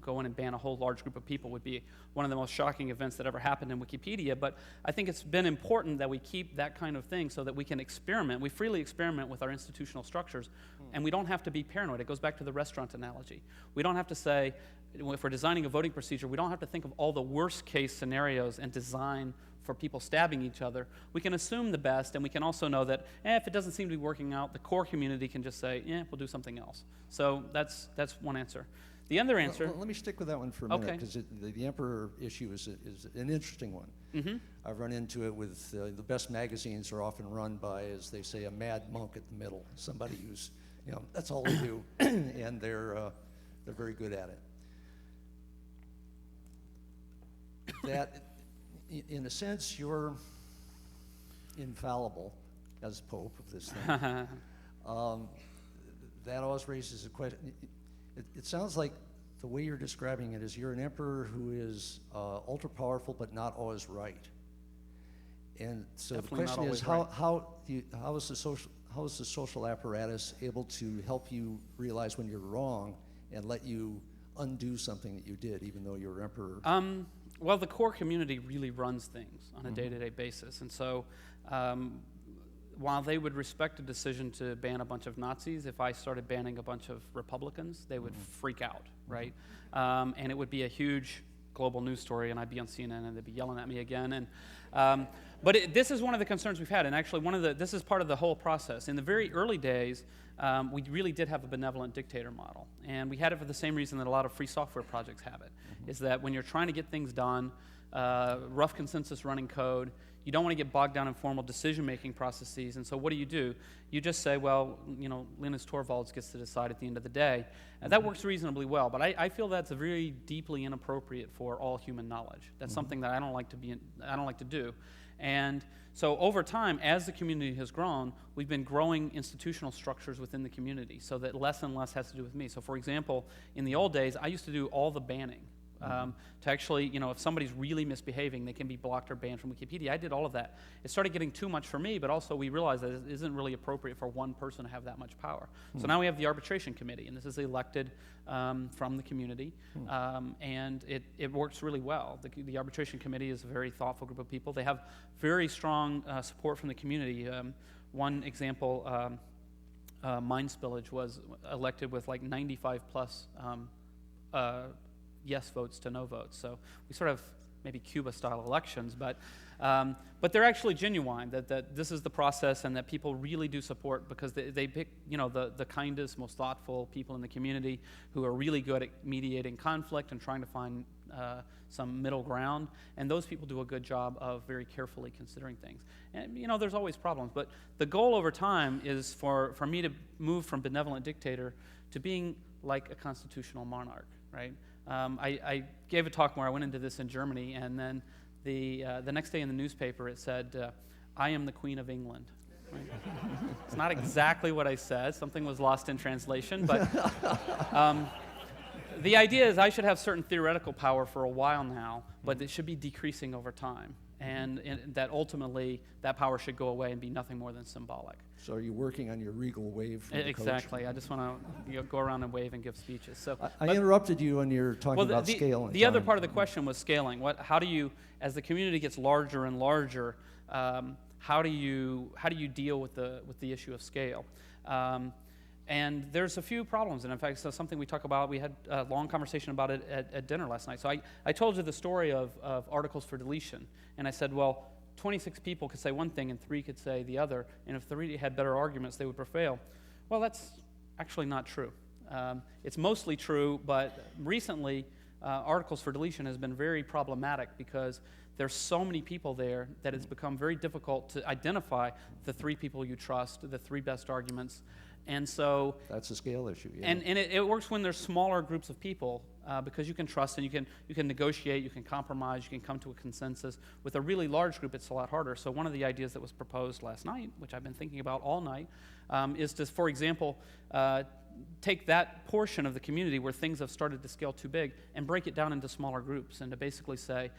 Go in and ban a whole large group of people would be one of the most shocking events that ever happened in Wikipedia. But I think it's been important that we keep that kind of thing so that we can experiment. We freely experiment with our institutional structures, and we don't have to be paranoid. It goes back to the restaurant analogy. We don't have to say, if we're designing a voting procedure, we don't have to think of all the worst case scenarios and design for people stabbing each other. We can assume the best, and we can also know that if it doesn't seem to be working out, the core community can just say, we'll do something else. So that's one answer. The other answer... Well, let me stick with that one for a minute, because the emperor issue is an interesting one. Mm-hmm. I've run into it with the best magazines are often run by, as they say, a mad monk at the middle, somebody who's, that's all they do, and they're very good at it. That, in a sense, you're infallible as Pope of this thing. That always raises a question. It sounds like the way you're describing it is you're an emperor who is ultra powerful but not always right. And so Definitely the question is, right. how is the social apparatus able to help you realize when you're wrong and let you undo something that you did, even though you're emperor? Well, the core community really runs things on a day-to-day basis. And so while they would respect a decision to ban a bunch of Nazis, if I started banning a bunch of Republicans, they would freak out, right? And it would be a huge global news story, and I'd be on CNN, and they'd be yelling at me again. And but this is one of the concerns we've had, and actually this is part of the whole process. In the very early days, we really did have a benevolent dictator model, and we had it for the same reason that a lot of free software projects have it, is that when you're trying to get things done, rough consensus running code, you don't want to get bogged down in formal decision-making processes, and so what do? You just say, well, Linus Torvalds gets to decide at the end of the day. And that works reasonably well, but I feel that's very deeply inappropriate for all human knowledge. That's something that I don't like to do. And so over time, as the community has grown, we've been growing institutional structures within the community so that less and less has to do with me. So for example, in the old days, I used to do all the banning. To actually, if somebody's really misbehaving, they can be blocked or banned from Wikipedia. I did all of that. It started getting too much for me, but also we realized that it isn't really appropriate for one person to have that much power. So now we have the arbitration committee, and this is elected from the community, and it works really well. The arbitration committee is a very thoughtful group of people. They have very strong support from the community. One example, Mind Spillage was elected with like 95 plus yes votes to no votes. So we sort of maybe Cuba-style elections, but they're actually genuine, that this is the process and that people really do support because they pick the kindest, most thoughtful people in the community who are really good at mediating conflict and trying to find some middle ground, and those people do a good job of very carefully considering things. And there's always problems, but the goal over time is for me to move from benevolent dictator to being like a constitutional monarch, right? I gave a talk where I went into this in Germany, and then the next day in the newspaper it said, "I am the Queen of England." Right? It's not exactly what I said. Something was lost in translation, but the idea is I should have certain theoretical power for a while now, but it should be decreasing over time, and that ultimately that power should go away and be nothing more than symbolic. So are you working on your regal wave from the Exactly. coach? I just want to go around and wave and give speeches. So I interrupted you when you were talking about scale. The other part of the question was scaling. How do you, as the community gets larger and larger, how do you deal with the issue of scale? And there's a few problems, and in fact, so something we talk about. We had a long conversation about it at dinner last night. So I told you the story of articles for deletion, and I said, well, 26 people could say one thing and 3 could say the other, and if 3 had better arguments, they would prevail. Well, that's actually not true. It's mostly true, but recently, articles for deletion has been very problematic because there's so many people there that it's become very difficult to identify the 3 people you trust, the 3 best arguments. And so that's a scale issue. Yeah. And it works when there's smaller groups of people because you can trust and you can negotiate, you can compromise, you can come to a consensus. With a really large group, it's a lot harder. So one of the ideas that was proposed last night, which I've been thinking about all night, is to, for example, take that portion of the community where things have started to scale too big and break it down into smaller groups, and to basically say,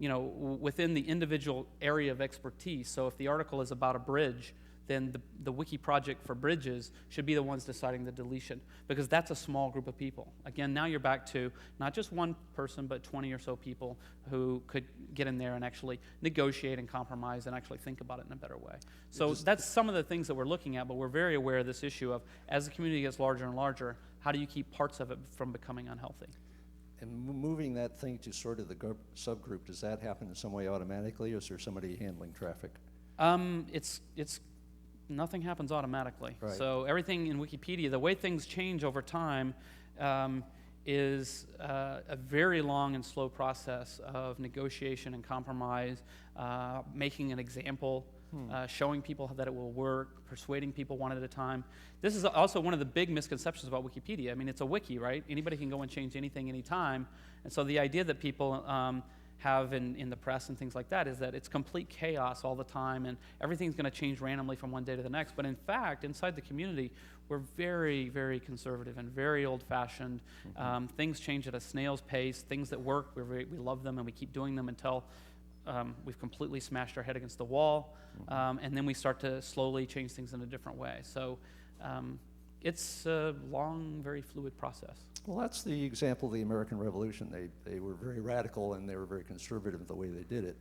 within the individual area of expertise. So if the article is about a bridge, then the wiki project for bridges should be the ones deciding the deletion, because that's a small group of people. Again, now you're back to not just one person, but 20 or so people who could get in there and actually negotiate and compromise and actually think about it in a better way. So that's some of the things that we're looking at, but we're very aware of this issue of, as the community gets larger and larger, how do you keep parts of it from becoming unhealthy? And moving that thing to sort of the subgroup, does that happen in some way automatically, or is there somebody handling traffic? It's nothing happens automatically. Right. So everything in Wikipedia, the way things change over time is a very long and slow process of negotiation and compromise, making an example, showing people that it will work, persuading people one at a time. This is also one of the big misconceptions about Wikipedia. I mean, it's a wiki, right? Anybody can go and change anything anytime. And so the idea that people have in the press and things like that is that it's complete chaos all the time and everything's going to change randomly from one day to the next. But in fact, inside the community, we're very, very conservative and very old-fashioned. Things change at a snail's pace. Things that work, we love them and we keep doing them until we've completely smashed our head against the wall. And then we start to slowly change things in a different way. So it's a long, very fluid process. Well, that's the example of the American Revolution. They were very radical and they were very conservative in the way they did it.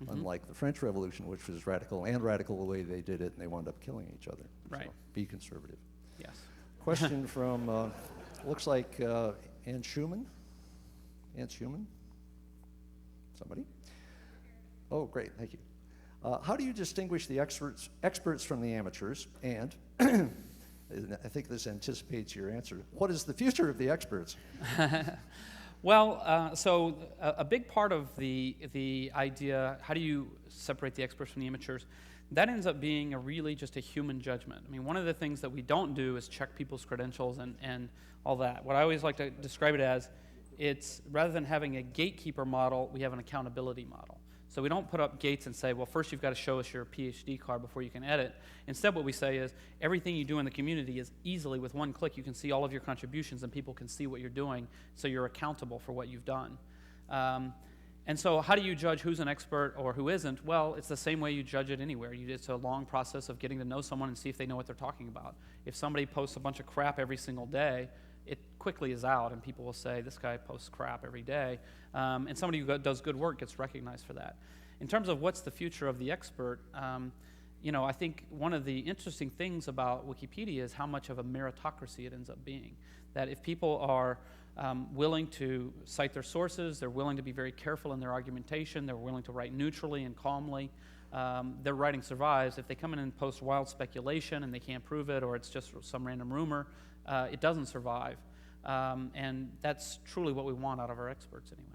unlike the French Revolution, which was radical the way they did it, and they wound up killing each other. Right. So be conservative. Yes. Question from, looks like Ann Schumann. Ann Schumann? Somebody? Oh, great, thank you. How do you distinguish the experts from the amateurs? And I think this anticipates your answer. What is the future of the experts? Well, so a big part of the idea, how do you separate the experts from the amateurs, that ends up being just a human judgment. I mean, one of the things that we don't do is check people's credentials and all that. What I always like to describe it as, it's rather than having a gatekeeper model, we have an accountability model. So we don't put up gates and say, well, first you've got to show us your PhD card before you can edit. Instead, what we say is, everything you do in the community is easily, with one click, you can see all of your contributions and people can see what you're doing, so you're accountable for what you've done. And so how do you judge who's an expert or who isn't? Well, it's the same way you judge it anywhere. It's a long process of getting to know someone and see if they know what they're talking about. If somebody posts a bunch of crap every single day, it quickly is out, and people will say, this guy posts crap every day. And somebody who does good work gets recognized for that. In terms of what's the future of the expert, I think one of the interesting things about Wikipedia is how much of a meritocracy it ends up being. That if people are willing to cite their sources, they're willing to be very careful in their argumentation, they're willing to write neutrally and calmly, their writing survives. If they come in and post wild speculation and they can't prove it, or it's just some random rumor, it doesn't survive. And that's truly what we want out of our experts anyway.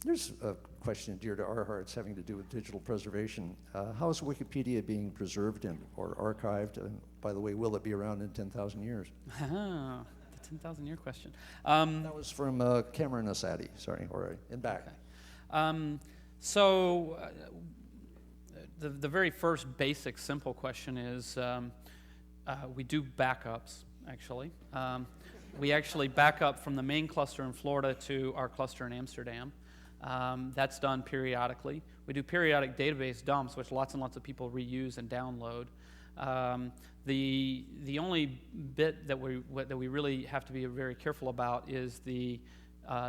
There's a question dear to our hearts having to do with digital preservation. How is Wikipedia being preserved or archived? And by the way, will it be around in 10,000 years? The 10,000-year question. That was from Cameron Asadi, sorry, or in back. Okay. The very first basic simple question is, we do backups, actually. We actually back up from the main cluster in Florida to our cluster in Amsterdam. That's done periodically. We do periodic database dumps, which lots and lots of people reuse and download. The only bit that we really have to be very careful about is the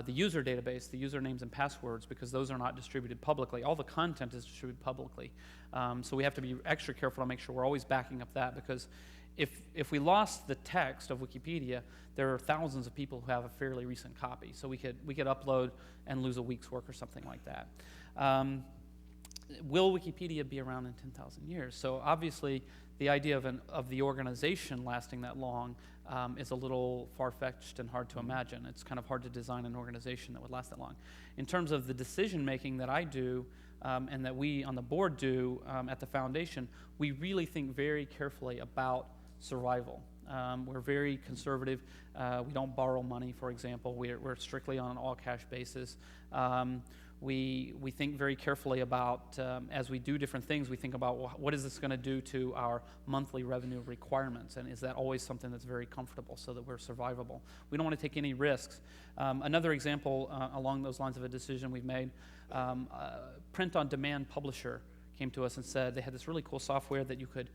user database, the usernames and passwords, because those are not distributed publicly. All the content is distributed publicly. So we have to be extra careful to make sure we're always backing up that, because if we lost the text of Wikipedia, there are thousands of people who have a fairly recent copy. So we could upload and lose a week's work or something like that. Will Wikipedia be around in 10,000 years? So obviously, the idea of the organization lasting that long is a little far-fetched and hard to imagine. It's kind of hard to design an organization that would last that long. In terms of the decision-making that I do and that we on the board do at the foundation, we really think very carefully about survival. We're very conservative. We don't borrow money, for example. We're strictly on an all-cash basis. We think very carefully about, as we do different things, we think about what is this going to do to our monthly revenue requirements, and is that always something that's very comfortable so that we're survivable. We don't want to take any risks. Another example along those lines of a decision we've made, print-on-demand publisher came to us and said they had this really cool software that you could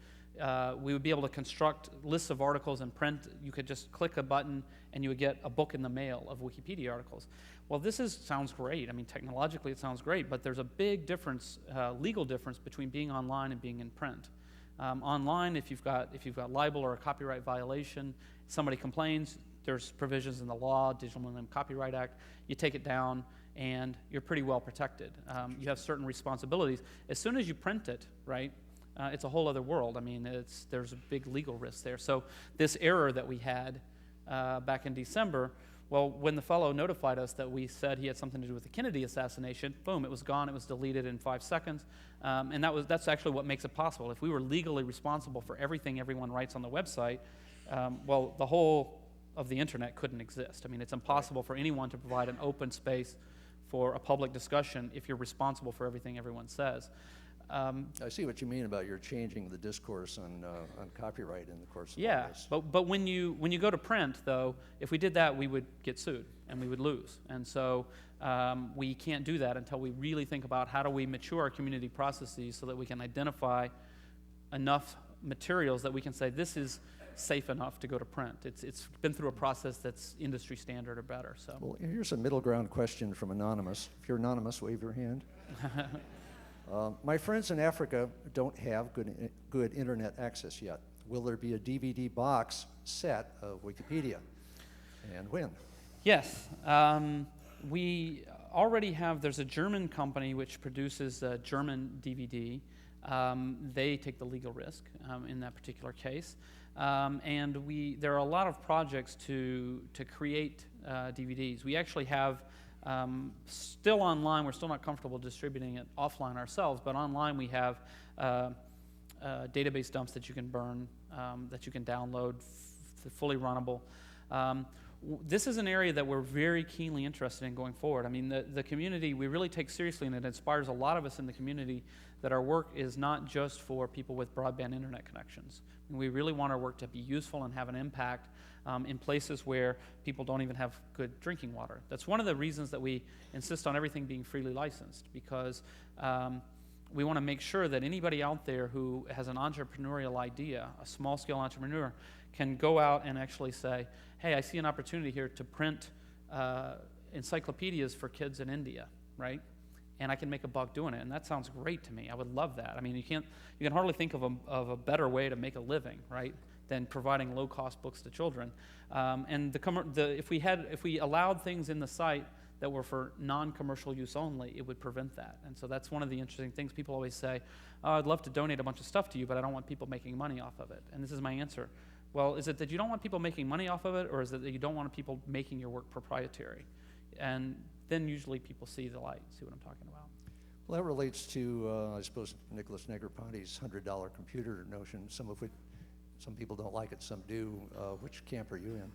we would be able to construct lists of articles in print. You could just click a button and you would get a book in the mail of Wikipedia articles. Well, sounds great. I mean, technologically it sounds great, but there's a big difference, legal difference between being online and being in print. Online, if you've got libel or a copyright violation, somebody complains, there's provisions in the law, Digital Millennium Copyright Act, you take it down and you're pretty well protected. You have certain responsibilities. As soon as you print it, right, it's a whole other world. I mean, there's a big legal risk there. So this error that we had back in December, well, when the fellow notified us that we said he had something to do with the Kennedy assassination, boom, it was gone. It was deleted in 5 seconds. And that's actually what makes it possible. If we were legally responsible for everything everyone writes on the website, well, the whole of the internet couldn't exist. I mean, it's impossible for anyone to provide an open space for a public discussion if you're responsible for everything everyone says. I see what you mean about you're changing the discourse on copyright in the course of yeah, this. but when you go to print, though, if we did that, we would get sued and we would lose. And so we can't do that until we really think about how do we mature our community processes so that we can identify enough materials that we can say this is safe enough to go to print. It's been through a process that's industry standard or better. So. Well, here's a middle ground question from Anonymous. If you're anonymous, wave your hand. My friends in Africa don't have good internet access yet. Will there be a DVD box set of Wikipedia? And when? Yes. We already have, there's a German company which produces a German DVD. They take the legal risk in that particular case. And there are a lot of projects to create DVDs. We actually have still online, we're still not comfortable distributing it offline ourselves, but online we have database dumps that you can burn, that you can download, fully runnable. This is an area that we're very keenly interested in going forward. I mean, the community, we really take seriously, and it inspires a lot of us in the community that our work is not just for people with broadband internet connections. We really want our work to be useful and have an impact in places where people don't even have good drinking water. That's one of the reasons that we insist on everything being freely licensed, because we want to make sure that anybody out there who has an entrepreneurial idea, a small-scale entrepreneur, can go out and actually say, hey, I see an opportunity here to print encyclopedias for kids in India, right? And I can make a buck doing it, and that sounds great to me. I would love that. I mean, you can hardly think of a better way to make a living, right, than providing low-cost books to children. And if we allowed things in the site that were for non-commercial use only, it would prevent that. And so that's one of the interesting things. People always say, oh, I'd love to donate a bunch of stuff to you, but I don't want people making money off of it. And this is my answer. Well, is it that you don't want people making money off of it, or is it that you don't want people making your work proprietary? And then usually people see the light, see what I'm talking about. Well, that relates to, I suppose, Nicholas Negroponte's $100 computer notion, some of which some people don't like it, some do. Which camp are you in?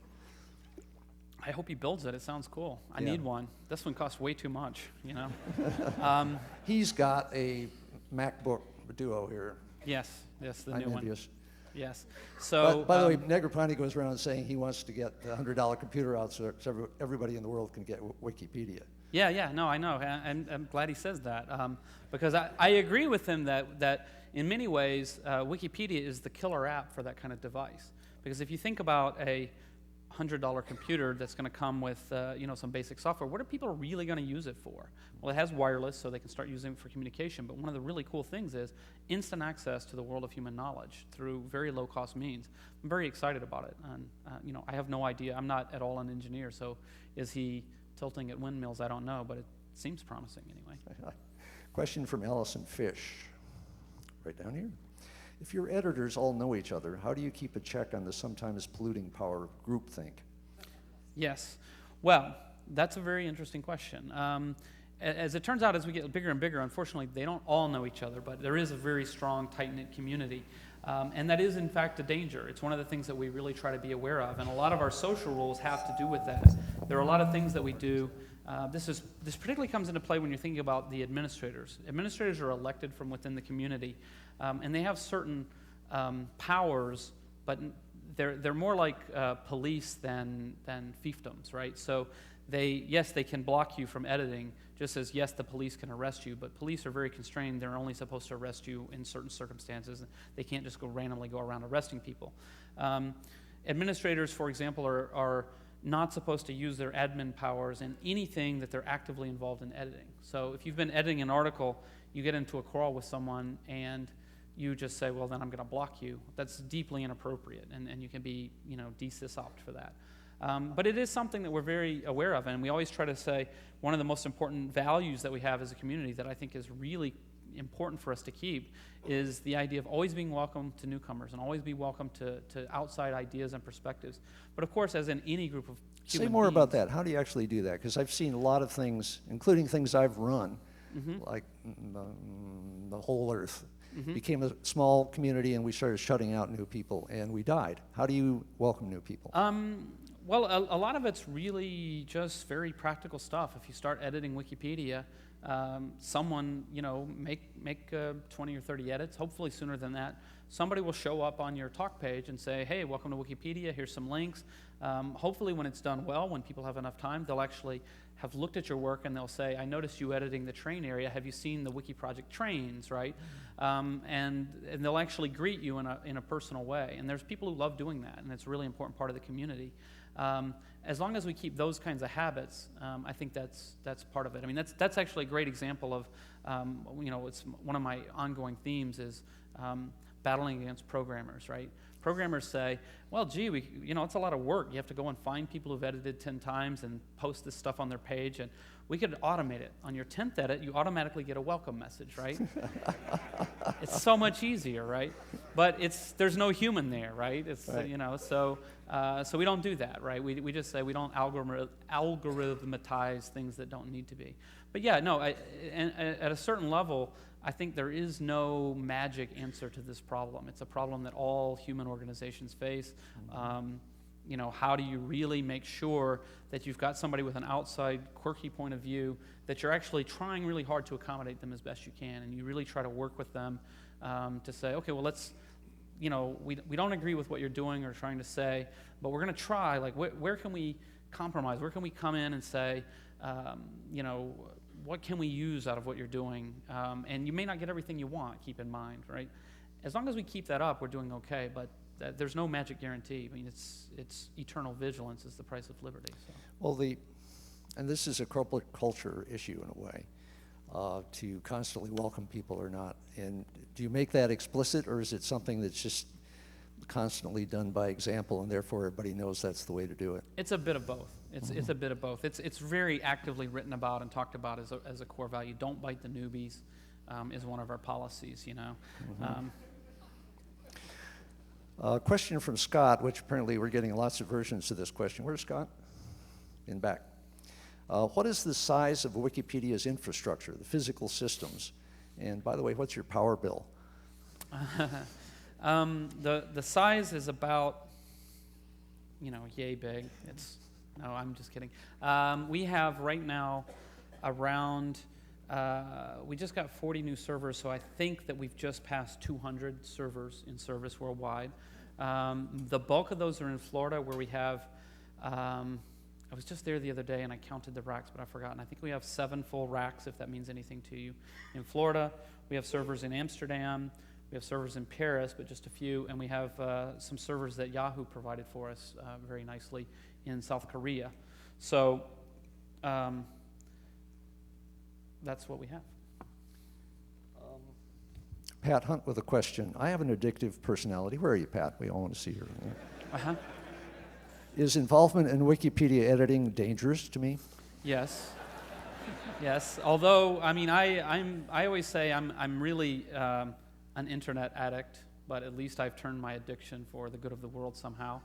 I hope he builds it. It sounds cool. I Yeah. need one. This one costs way too much, you know. He's got a MacBook Duo here. Yes, the I'm new one. envious. Yes. So, By the way, Negroponte goes around saying he wants to get the $100 computer out so everybody in the world can get Wikipedia. Yeah, no, I know, and I'm glad he says that, because I agree with him that in many ways, Wikipedia is the killer app for that kind of device. Because if you think about a $100 computer that's going to come with some basic software, what are people really going to use it for? Well, it has wireless, so they can start using it for communication, but one of the really cool things is instant access to the world of human knowledge through very low-cost means. I'm very excited about it, and I have no idea. I'm not at all an engineer, so is he tilting at windmills? I don't know, but it seems promising anyway. Question from Allison Fish, right down here. If your editors all know each other, how do you keep a check on the sometimes polluting power of groupthink? Yes. Well, that's a very interesting question. As it turns out, as we get bigger and bigger, unfortunately, they don't all know each other, but there is a very strong, tight-knit community. And that is, in fact, a danger. It's one of the things that we really try to be aware of, and a lot of our social rules have to do with that. There are a lot of things that we do. This particularly comes into play when you're thinking about the administrators. Administrators are elected from within the community, and they have certain powers, but they're more like police than fiefdoms, right? So they can block you from editing, just as, yes, the police can arrest you, but police are very constrained. They're only supposed to arrest you in certain circumstances. They can't just randomly go around arresting people. Administrators, for example, are not supposed to use their admin powers in anything that they're actively involved in editing. So if you've been editing an article, you get into a quarrel with someone, and you just say, well, then I'm going to block you. That's deeply inappropriate, and you can be, de-sysopt for that. But it is something that we're very aware of, and we always try to say one of the most important values that we have as a community that I think is really important for us to keep is the idea of always being welcome to newcomers and always be welcome to outside ideas and perspectives. But of course, as in any group of human Say more beings, about that. How do you actually do that? Because I've seen a lot of things, including things I've run, like the whole Earth. Became a small community, and we started shutting out new people, and we died. How do you welcome new people? Well, a lot of it's really just very practical stuff. If you start editing Wikipedia, someone, make 20 or 30 edits, hopefully sooner than that. somebody will show up on your talk page and say, hey, welcome to Wikipedia, here's some links. Hopefully when it's done well, when people have enough time, they'll actually have looked at your work and they'll say, I noticed you editing the train area. Have you seen the Wiki project trains, right? And they'll actually greet you in a personal way. And there's people who love doing that, and it's a really important part of the community. As long as we keep those kinds of habits, I think that's part of it. I mean, that's actually a great example of, it's one of my ongoing themes is battling against programmers, right? Programmers say, well, gee, it's a lot of work. You have to go and find people who've edited 10 times and post this stuff on their page, and we could automate it. On your 10th edit, you automatically get a welcome message, right? It's so much easier, right? But there's no human there, right? Right. So we don't do that, right? We just say we don't algorithmatize things that don't need to be. But yeah, no, and at a certain level, I think there is no magic answer to this problem. It's a problem that all human organizations face. How do you really make sure that you've got somebody with an outside, quirky point of view, that you're actually trying really hard to accommodate them as best you can, and you really try to work with them to say, okay, well, let's, we don't agree with what you're doing or trying to say, but we're going to try, like, where can we compromise? Where can we come in and say, what can we use out of what you're doing? And you may not get everything you want, keep in mind, right? As long as we keep that up, we're doing okay, but there's no magic guarantee. I mean, it's eternal vigilance is the price of liberty. So. Well, and this is a corporate culture issue in a way, to constantly welcome people or not. And do you make that explicit, or is it something that's just constantly done by example, and therefore everybody knows that's the way to do it? It's a bit of both. It's a bit of both. It's very actively written about and talked about as a core value. Don't bite the newbies is one of our policies. Question from Scott, which apparently we're getting lots of versions of this question. Where's Scott? In back. What is the size of Wikipedia's infrastructure, the physical systems? And by the way, what's your power bill? The size is about, yay big. No, I'm just kidding. We have right now around, we just got 40 new servers, so I think that we've just passed 200 servers in service worldwide. The bulk of those are in Florida, where we have, I was just there the other day and I counted the racks, but I've forgotten. I think we have 7 full racks, if that means anything to you. In Florida, we have servers in Amsterdam, we have servers in Paris, but just a few, and we have some servers that Yahoo provided for us very nicely in South Korea. So that's what we have. Pat Hunt with a question. I have an addictive personality. Where are you, Pat? We all want to see you. Uh-huh. Is involvement in Wikipedia editing dangerous to me? Yes. Yes. Although, I mean, I always say I'm really an internet addict, but at least I've turned my addiction for the good of the world somehow.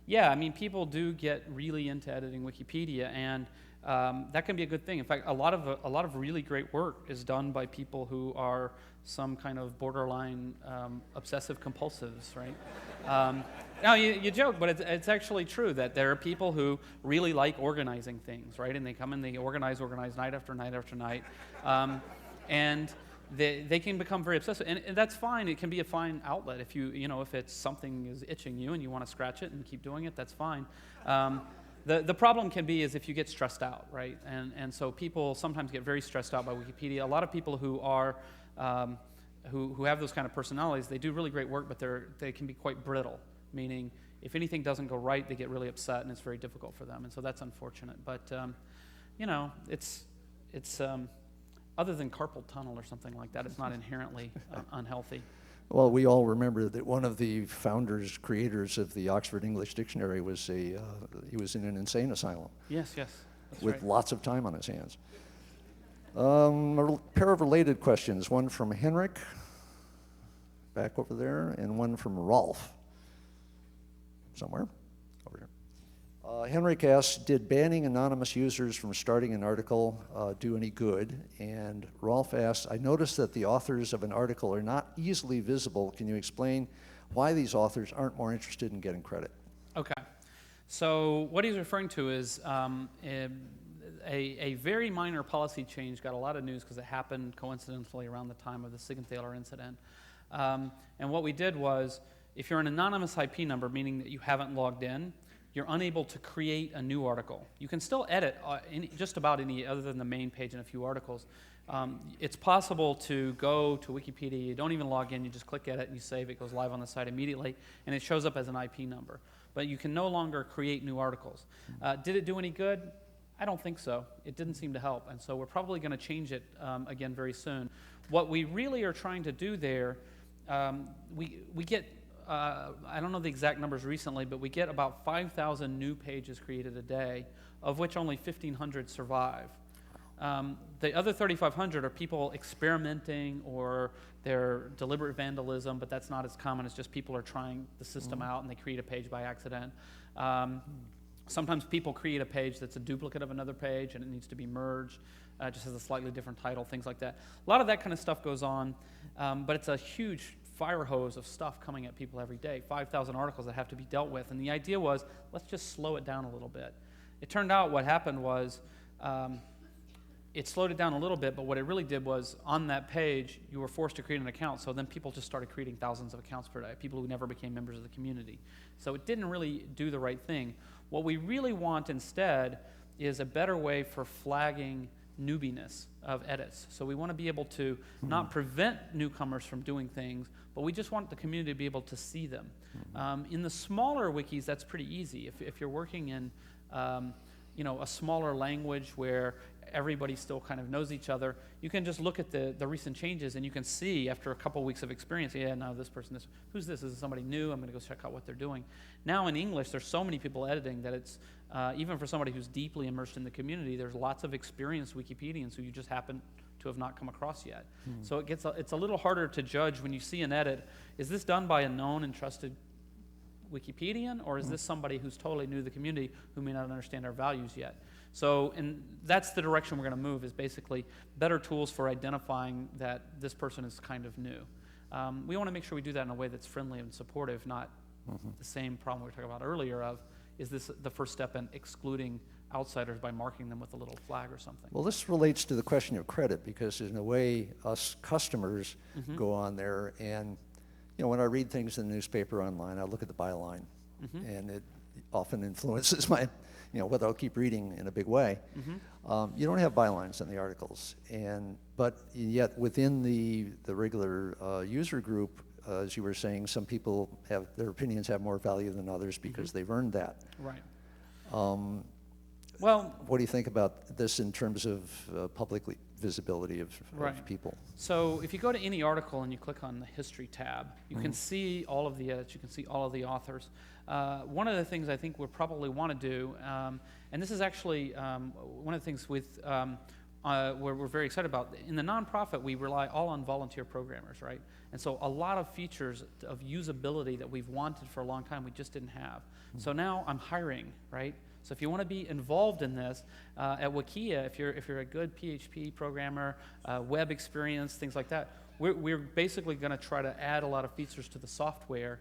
Yeah, I mean, people do get really into editing Wikipedia, and that can be a good thing. In fact, a lot of really great work is done by people who are some kind of borderline obsessive compulsives, right? Now, you joke, but it's actually true that there are people who really like organizing things, right? And they come and they organize night after night after night. And they can become very obsessive. And that's fine. It can be a fine outlet. If if it's something is itching you and you want to scratch it and keep doing it, that's fine. The problem can be is if you get stressed out, right? And so people sometimes get very stressed out by Wikipedia. A lot of people who are who have those kind of personalities, they do really great work, but they can be quite brittle, meaning if anything doesn't go right, they get really upset, and it's very difficult for them. And so that's unfortunate. But it's other than carpal tunnel or something like that, it's not inherently unhealthy. Well, we all remember that one of the creators of the Oxford English Dictionary was he was in an insane asylum. Yes, that's with right. Lots of time on his hands. A pair of related questions, one from Henrik, back over there, and one from Rolf, somewhere over here. Henrik asks, did banning anonymous users from starting an article do any good? And Rolf asks, I noticed that the authors of an article are not easily visible. Can you explain why these authors aren't more interested in getting credit? Okay. So what he's referring to is a very minor policy change got a lot of news because it happened coincidentally around the time of the Siegenthaler incident. And what we did was, if you're an anonymous IP number, meaning that you haven't logged in, you're unable to create a new article. You can still edit just about any other than the main page and a few articles. It's possible to go to Wikipedia, you don't even log in, you just click edit and you save, it goes live on the site immediately, and it shows up as an IP number. But you can no longer create new articles. Did it do any good? I don't think so. It didn't seem to help, and so we're probably going to change it again very soon. What we really are trying to do there, we get, I don't know the exact numbers recently, but we get about 5,000 new pages created a day, of which only 1,500 survive. The other 3,500 are people experimenting, or they're deliberate vandalism, but that's not as common. It's just people are trying the system out and they create a page by accident. Sometimes people create a page that's a duplicate of another page and it needs to be merged, just has a slightly different title, things like that. A lot of that kind of stuff goes on, but it's a huge fire hose of stuff coming at people every day, 5,000 articles that have to be dealt with. And the idea was, let's just slow it down a little bit. It turned out what happened was, it slowed it down a little bit, but what it really did was, on that page, you were forced to create an account, so then people just started creating thousands of accounts per day, people who never became members of the community. So it didn't really do the right thing. What we really want instead is a better way for flagging newbiness of edits. So we want to be able to not prevent newcomers from doing things, but we just want the community to be able to see them. In the smaller wikis, that's pretty easy. If you're working in a smaller language where everybody still kind of knows each other, you can just look at the recent changes and you can see after a couple weeks of experience, yeah, now this person, who's this? Is it somebody new? I'm going to go check out what they're doing. Now in English, there's so many people editing that it's, even for somebody who's deeply immersed in the community, there's lots of experienced Wikipedians who you just happen to have not come across yet. So it's a little harder to judge when you see an edit. Is this done by a known and trusted Wikipedian, or is this somebody who's totally new to the community who may not understand our values yet? So, and that's the direction we're going to move, is basically better tools for identifying that this person is kind of new. We want to make sure we do that in a way that's friendly and supportive, not the same problem we were talking about earlier of, is this the first step in excluding outsiders by marking them with a little flag or something? Well, this relates to the question of credit, because in a way, us customers go on there, and when I read things in the newspaper online, I look at the byline, and it often influences my, whether I'll keep reading in a big way. You don't have bylines in the articles, but yet within the regular user group, as you were saying, some people have, their opinions have more value than others because they've earned that. Right. Well, what do you think about this in terms of public visibility of people? So if you go to any article and you click on the history tab, you can see all of the edits, you can see all of the authors. One of the things I think we'll probably want to do, and this is actually one of the things with we're very excited about. In the nonprofit, we rely all on volunteer programmers, right? And so a lot of features of usability that we've wanted for a long time, we just didn't have. So now I'm hiring, right? So if you want to be involved in this, at Wikia, if you're a good PHP programmer, web experience, things like that, we're basically going to try to add a lot of features to the software.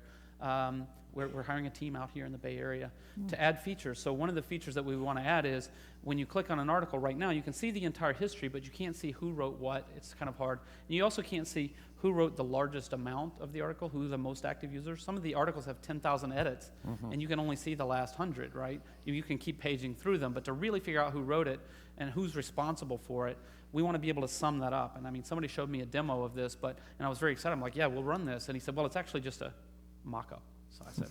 We're hiring a team out here in the Bay Area to add features. So one of the features that we want to add is, when you click on an article right now, you can see the entire history, but you can't see who wrote what. It's kind of hard. And you also can't see who wrote the largest amount of the article, who the most active users. Some of the articles have 10,000 edits, and you can only see the last 100, right? You can keep paging through them, but to really figure out who wrote it and who's responsible for it, we want to be able to sum that up. And I mean, somebody showed me a demo of this, and I was very excited. I'm like, yeah, we'll run this. And he said, well, it's actually just a mock-up. So I said,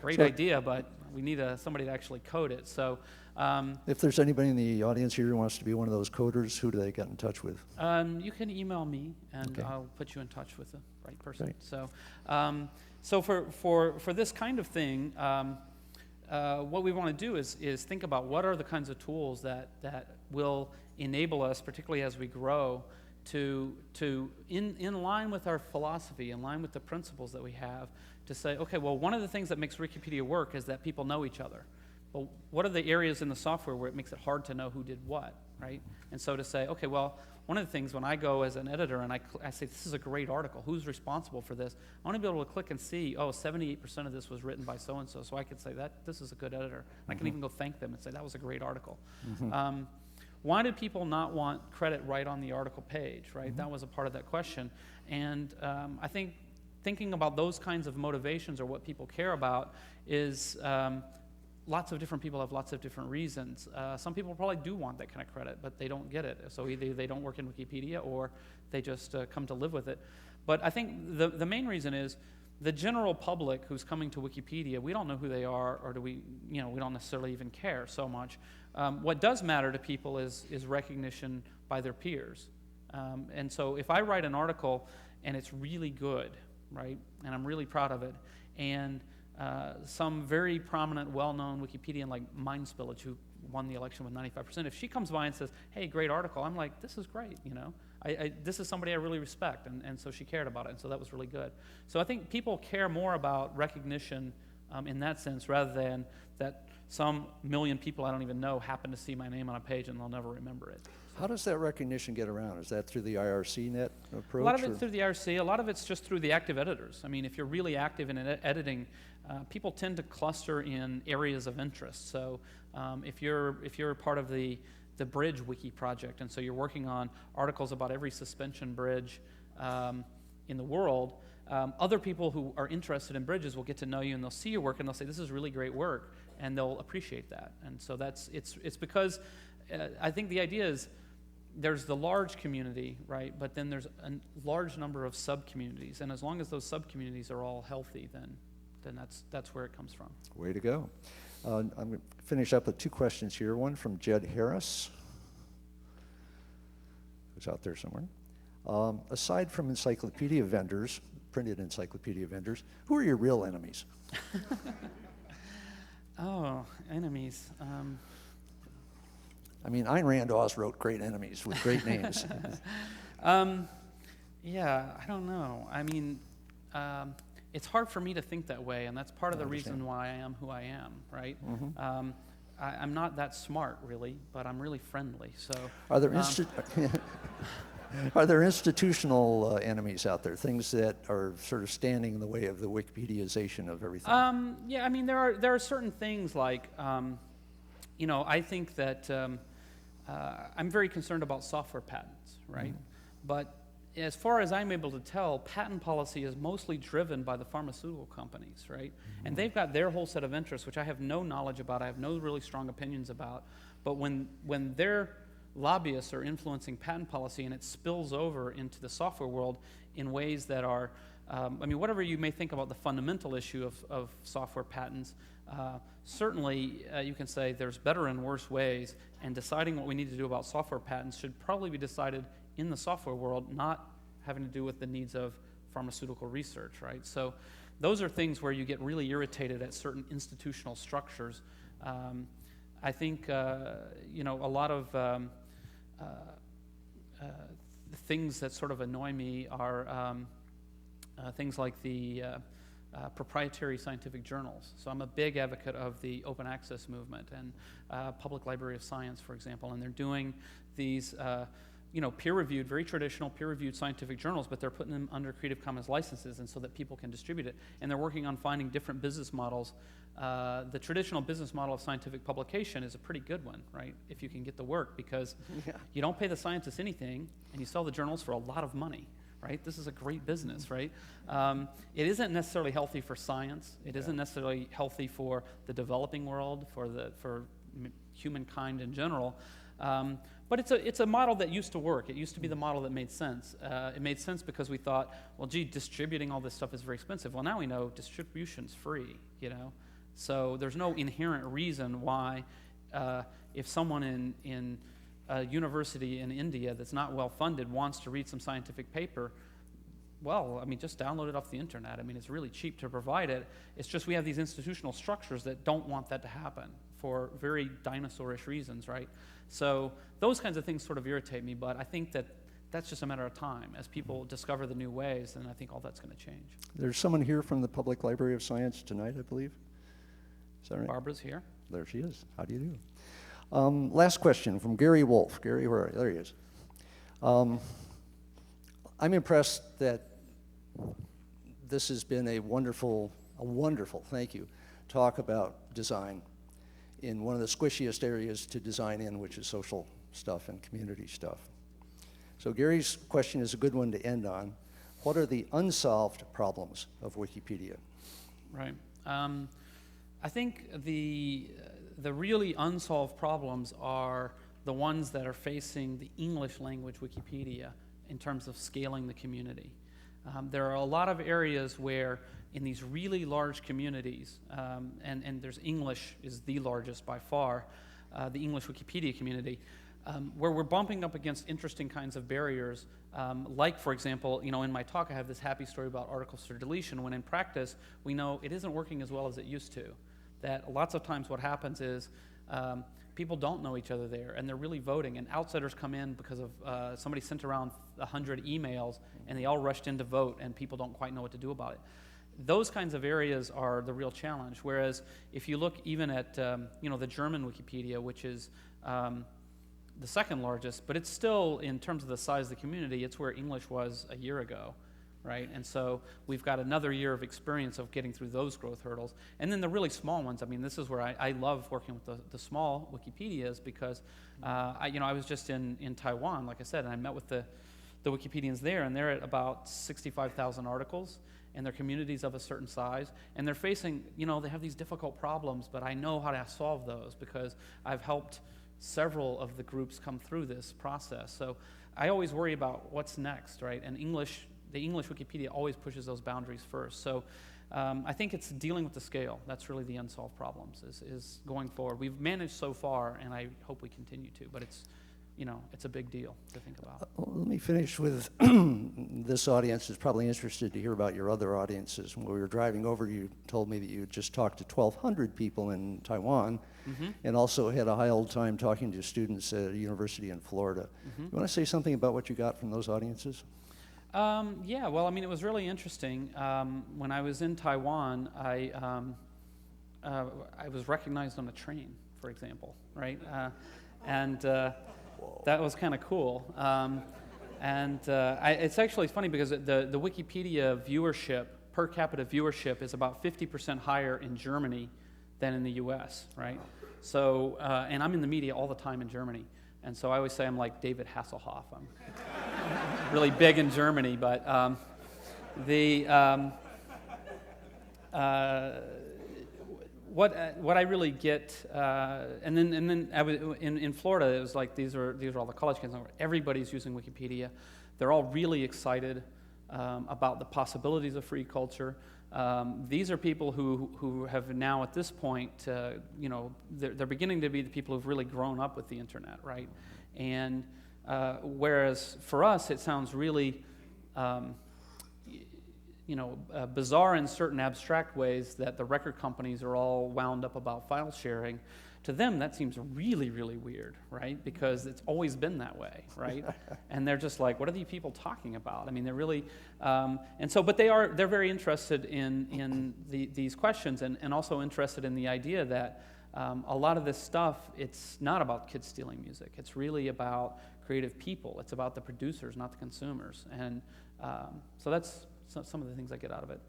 great idea, but we need somebody to actually code it. So, if there's anybody in the audience here who wants to be one of those coders, who do they get in touch with? You can email me, and I'll put you in touch with the right person. Great. So, so for this kind of thing, what we want to do is think about what are the kinds of tools that will enable us, particularly as we grow, to in line with our philosophy, in line with the principles that we have, to say, okay, well, one of the things that makes Wikipedia work is that people know each other. Well, what are the areas in the software where it makes it hard to know who did what, right? And so to say, okay, well, one of the things when I go as an editor and I say, this is a great article, who's responsible for this? I want to be able to click and see, 78% of this was written by so-and-so, so I could say that this is a good editor. I can even go thank them and say, that was a great article. why did people not want credit right on the article page, right? That was a part of that question. And I think thinking about those kinds of motivations or what people care about is lots of different people have lots of different reasons. Some people probably do want that kind of credit, but they don't get it. So either they don't work in Wikipedia or they just come to live with it. But I think the main reason is the general public who's coming to Wikipedia, we don't know who they are, or we don't necessarily even care so much. What does matter to people is recognition by their peers. And so if I write an article and it's really good, right, and I'm really proud of it, and some very prominent, well-known Wikipedian like Mind Spillage, who won the election with 95%, if she comes by and says, hey, great article, I'm like, this is great, this is somebody I really respect, and so she cared about it, and so that was really good. So I think people care more about recognition in that sense, rather than that some million people I don't even know happen to see my name on a page and they'll never remember it. How does that recognition get around? Is that through the IRC net approach? A lot of it's through the IRC. A lot of it's just through the active editors. I mean, if you're really active in editing, people tend to cluster in areas of interest. So if you're part of the Bridge Wiki project, and so you're working on articles about every suspension bridge in the world, other people who are interested in bridges will get to know you, and they'll see your work, and they'll say, this is really great work, and they'll appreciate that. And so it's because I think the idea is there's the large community, right, but then there's a large number of sub-communities, and as long as those sub-communities are all healthy, then that's where it comes from. Way to go. I'm going to finish up with two questions here. One from Jed Harris, who's out there somewhere. Aside from encyclopedia vendors, printed encyclopedia vendors, who are your real enemies? Oh, enemies. I mean, Ayn Rand always wrote great enemies with great names. Yeah, I don't know. I mean, it's hard for me to think that way, and that's part of the reason why I am who I am, right? Mm-hmm. I'm not that smart, really, but I'm really friendly. So, are there are there institutional enemies out there, things that are sort of standing in the way of the Wikipediaization of everything? Yeah, I mean, there are certain things like, I think that I'm very concerned about software patents, right? Mm-hmm. But as far as I'm able to tell, patent policy is mostly driven by the pharmaceutical companies, right? Mm-hmm. And they've got their whole set of interests, which I have no knowledge about, I have no really strong opinions about. But when their lobbyists are influencing patent policy and it spills over into the software world in ways that are, whatever you may think about the fundamental issue of software patents, certainly you can say there's better and worse ways, and deciding what we need to do about software patents should probably be decided in the software world, not having to do with the needs of pharmaceutical research, right? So those are things where you get really irritated at certain institutional structures. I think, a lot of things that sort of annoy me are things like the proprietary scientific journals. So I'm a big advocate of the open access movement and Public Library of Science, for example, and they're doing these peer-reviewed, very traditional peer-reviewed scientific journals, but they're putting them under Creative Commons licenses and so that people can distribute it. And they're working on finding different business models. The traditional business model of scientific publication is a pretty good one, right? If you can get the work, because you don't pay the scientists anything and you sell the journals for a lot of money, right? This is a great business, right? It isn't necessarily healthy for science. It isn't necessarily healthy for the developing world, for humankind in general. But it's a model that used to work. It used to be the model that made sense. It made sense because we thought, well, gee, distributing all this stuff is very expensive. Well, now we know distribution's free, So there's no inherent reason why if someone in a university in India that's not well funded wants to read some scientific paper, well, just download it off the internet. It's really cheap to provide it. It's just we have these institutional structures that don't want that to happen for very dinosaurish reasons, right? So those kinds of things sort of irritate me, but I think that's just a matter of time. As people discover the new ways, then I think all that's going to change. There's someone here from the Public Library of Science tonight, I believe. Is that right? Barbara's here. There she is. How do you do? Last question from Gary Wolf. Gary, where are you? There he is. I'm impressed that this has been a wonderful, thank you, talk about design in one of the squishiest areas to design in, which is social stuff and community stuff. So Gary's question is a good one to end on. What are the unsolved problems of Wikipedia? Right. I think the really unsolved problems are the ones that are facing the English language Wikipedia in terms of scaling the community. There are a lot of areas where in these really large communities, and there's English is the largest by far, the English Wikipedia community, where we're bumping up against interesting kinds of barriers, like, for example, in my talk I have this happy story about articles for deletion, when in practice we know it isn't working as well as it used to. That lots of times what happens is people don't know each other there, and they're really voting, and outsiders come in because of somebody sent around 100 emails, and they all rushed in to vote, and people don't quite know what to do about it. Those kinds of areas are the real challenge, whereas if you look even at the German Wikipedia, which is the second largest, but it's still, in terms of the size of the community, it's where English was a year ago, right? And so we've got another year of experience of getting through those growth hurdles. And then the really small ones, I mean, this is where I love working with the small Wikipedias, because I was just in Taiwan, like I said, and I met with the Wikipedians there, and they're at about 65,000 articles, and their communities of a certain size, and they're facing, they have these difficult problems, but I know how to solve those because I've helped several of the groups come through this process. So I always worry about what's next, right? And the English Wikipedia always pushes those boundaries first. So I think it's dealing with the scale. That's really the unsolved problems, is going forward. We've managed so far, and I hope we continue to, but it's a big deal to think about. Let me finish with this audience is probably interested to hear about your other audiences. When we were driving over, you told me that you had just talked to 1,200 people in Taiwan, and also had a high old time talking to students at a university in Florida. You want to say something about what you got from those audiences? Yeah, well, I mean, it was really interesting. When I was in Taiwan, I was recognized on a train, for example, right? That was kind of cool. It's actually funny because the Wikipedia viewership, per capita viewership, is about 50% higher in Germany than in the US, right? So, and I'm in the media all the time in Germany. And so I always say I'm like David Hasselhoff. I'm really big in Germany, but what I really get, and then I was in Florida. It was like these are all the college kids. Everybody's using Wikipedia. They're all really excited about the possibilities of free culture. These are people who have now at this point, they're beginning to be the people who've really grown up with the internet, right? And whereas for us it sounds really bizarre in certain abstract ways that the record companies are all wound up about file sharing. To them, that seems really, really weird, right? Because it's always been that way, right? And they're just like, what are these people talking about? I mean, they're really, but they're very interested in these questions, and also interested in the idea that a lot of this stuff, it's not about kids stealing music. It's really about creative people. It's about the producers, not the consumers. And so that's some of the things I get out of it.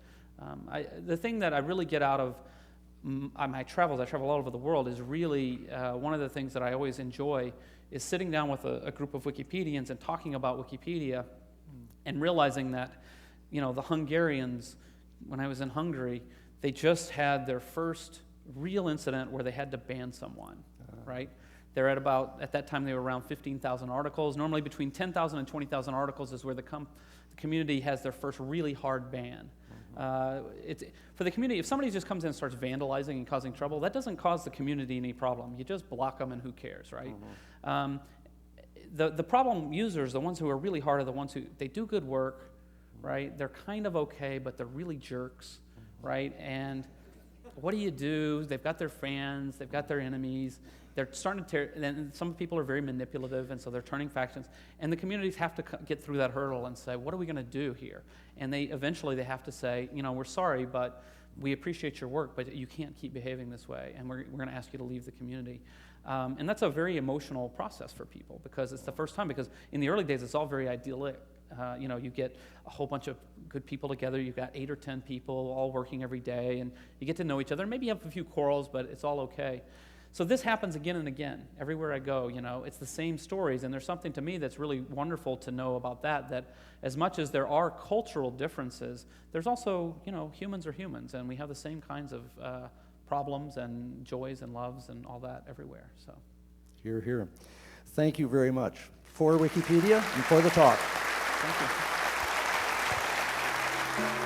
The thing that I really get out of my travels, I travel all over the world, is really one of the things that I always enjoy is sitting down with a group of Wikipedians and talking about Wikipedia, and realizing that, the Hungarians, when I was in Hungary, they just had their first real incident where they had to ban someone, right? They're at that time they were around 15,000 articles. Normally between 10,000 and 20,000 articles is where the community has their first really hard ban. For the community, if somebody just comes in and starts vandalizing and causing trouble, that doesn't cause the community any problem. You just block them and who cares, right? The problem users, the ones who are really hard, are the ones who, they do good work, right? They're kind of okay, but they're really jerks, right? And what do? They've got their fans, they've got their enemies. They're starting to and some people are very manipulative, and so they're turning factions. And the communities have to get through that hurdle and say, what are we going to do here? And eventually they have to say, we're sorry, but we appreciate your work, but you can't keep behaving this way, and we're going to ask you to leave the community. And that's a very emotional process for people, because it's the first time, because in the early days it's all very idyllic. You get a whole bunch of good people together. You've got 8 or 10 people all working every day, and you get to know each other. Maybe you have a few quarrels, but it's all okay. So this happens again and again. Everywhere I go, it's the same stories, and there's something to me that's really wonderful to know about that as much as there are cultural differences, there's also, humans are humans, and we have the same kinds of problems and joys and loves and all that everywhere. So, Hear, hear. Thank you very much for Wikipedia and for the talk. Thank you.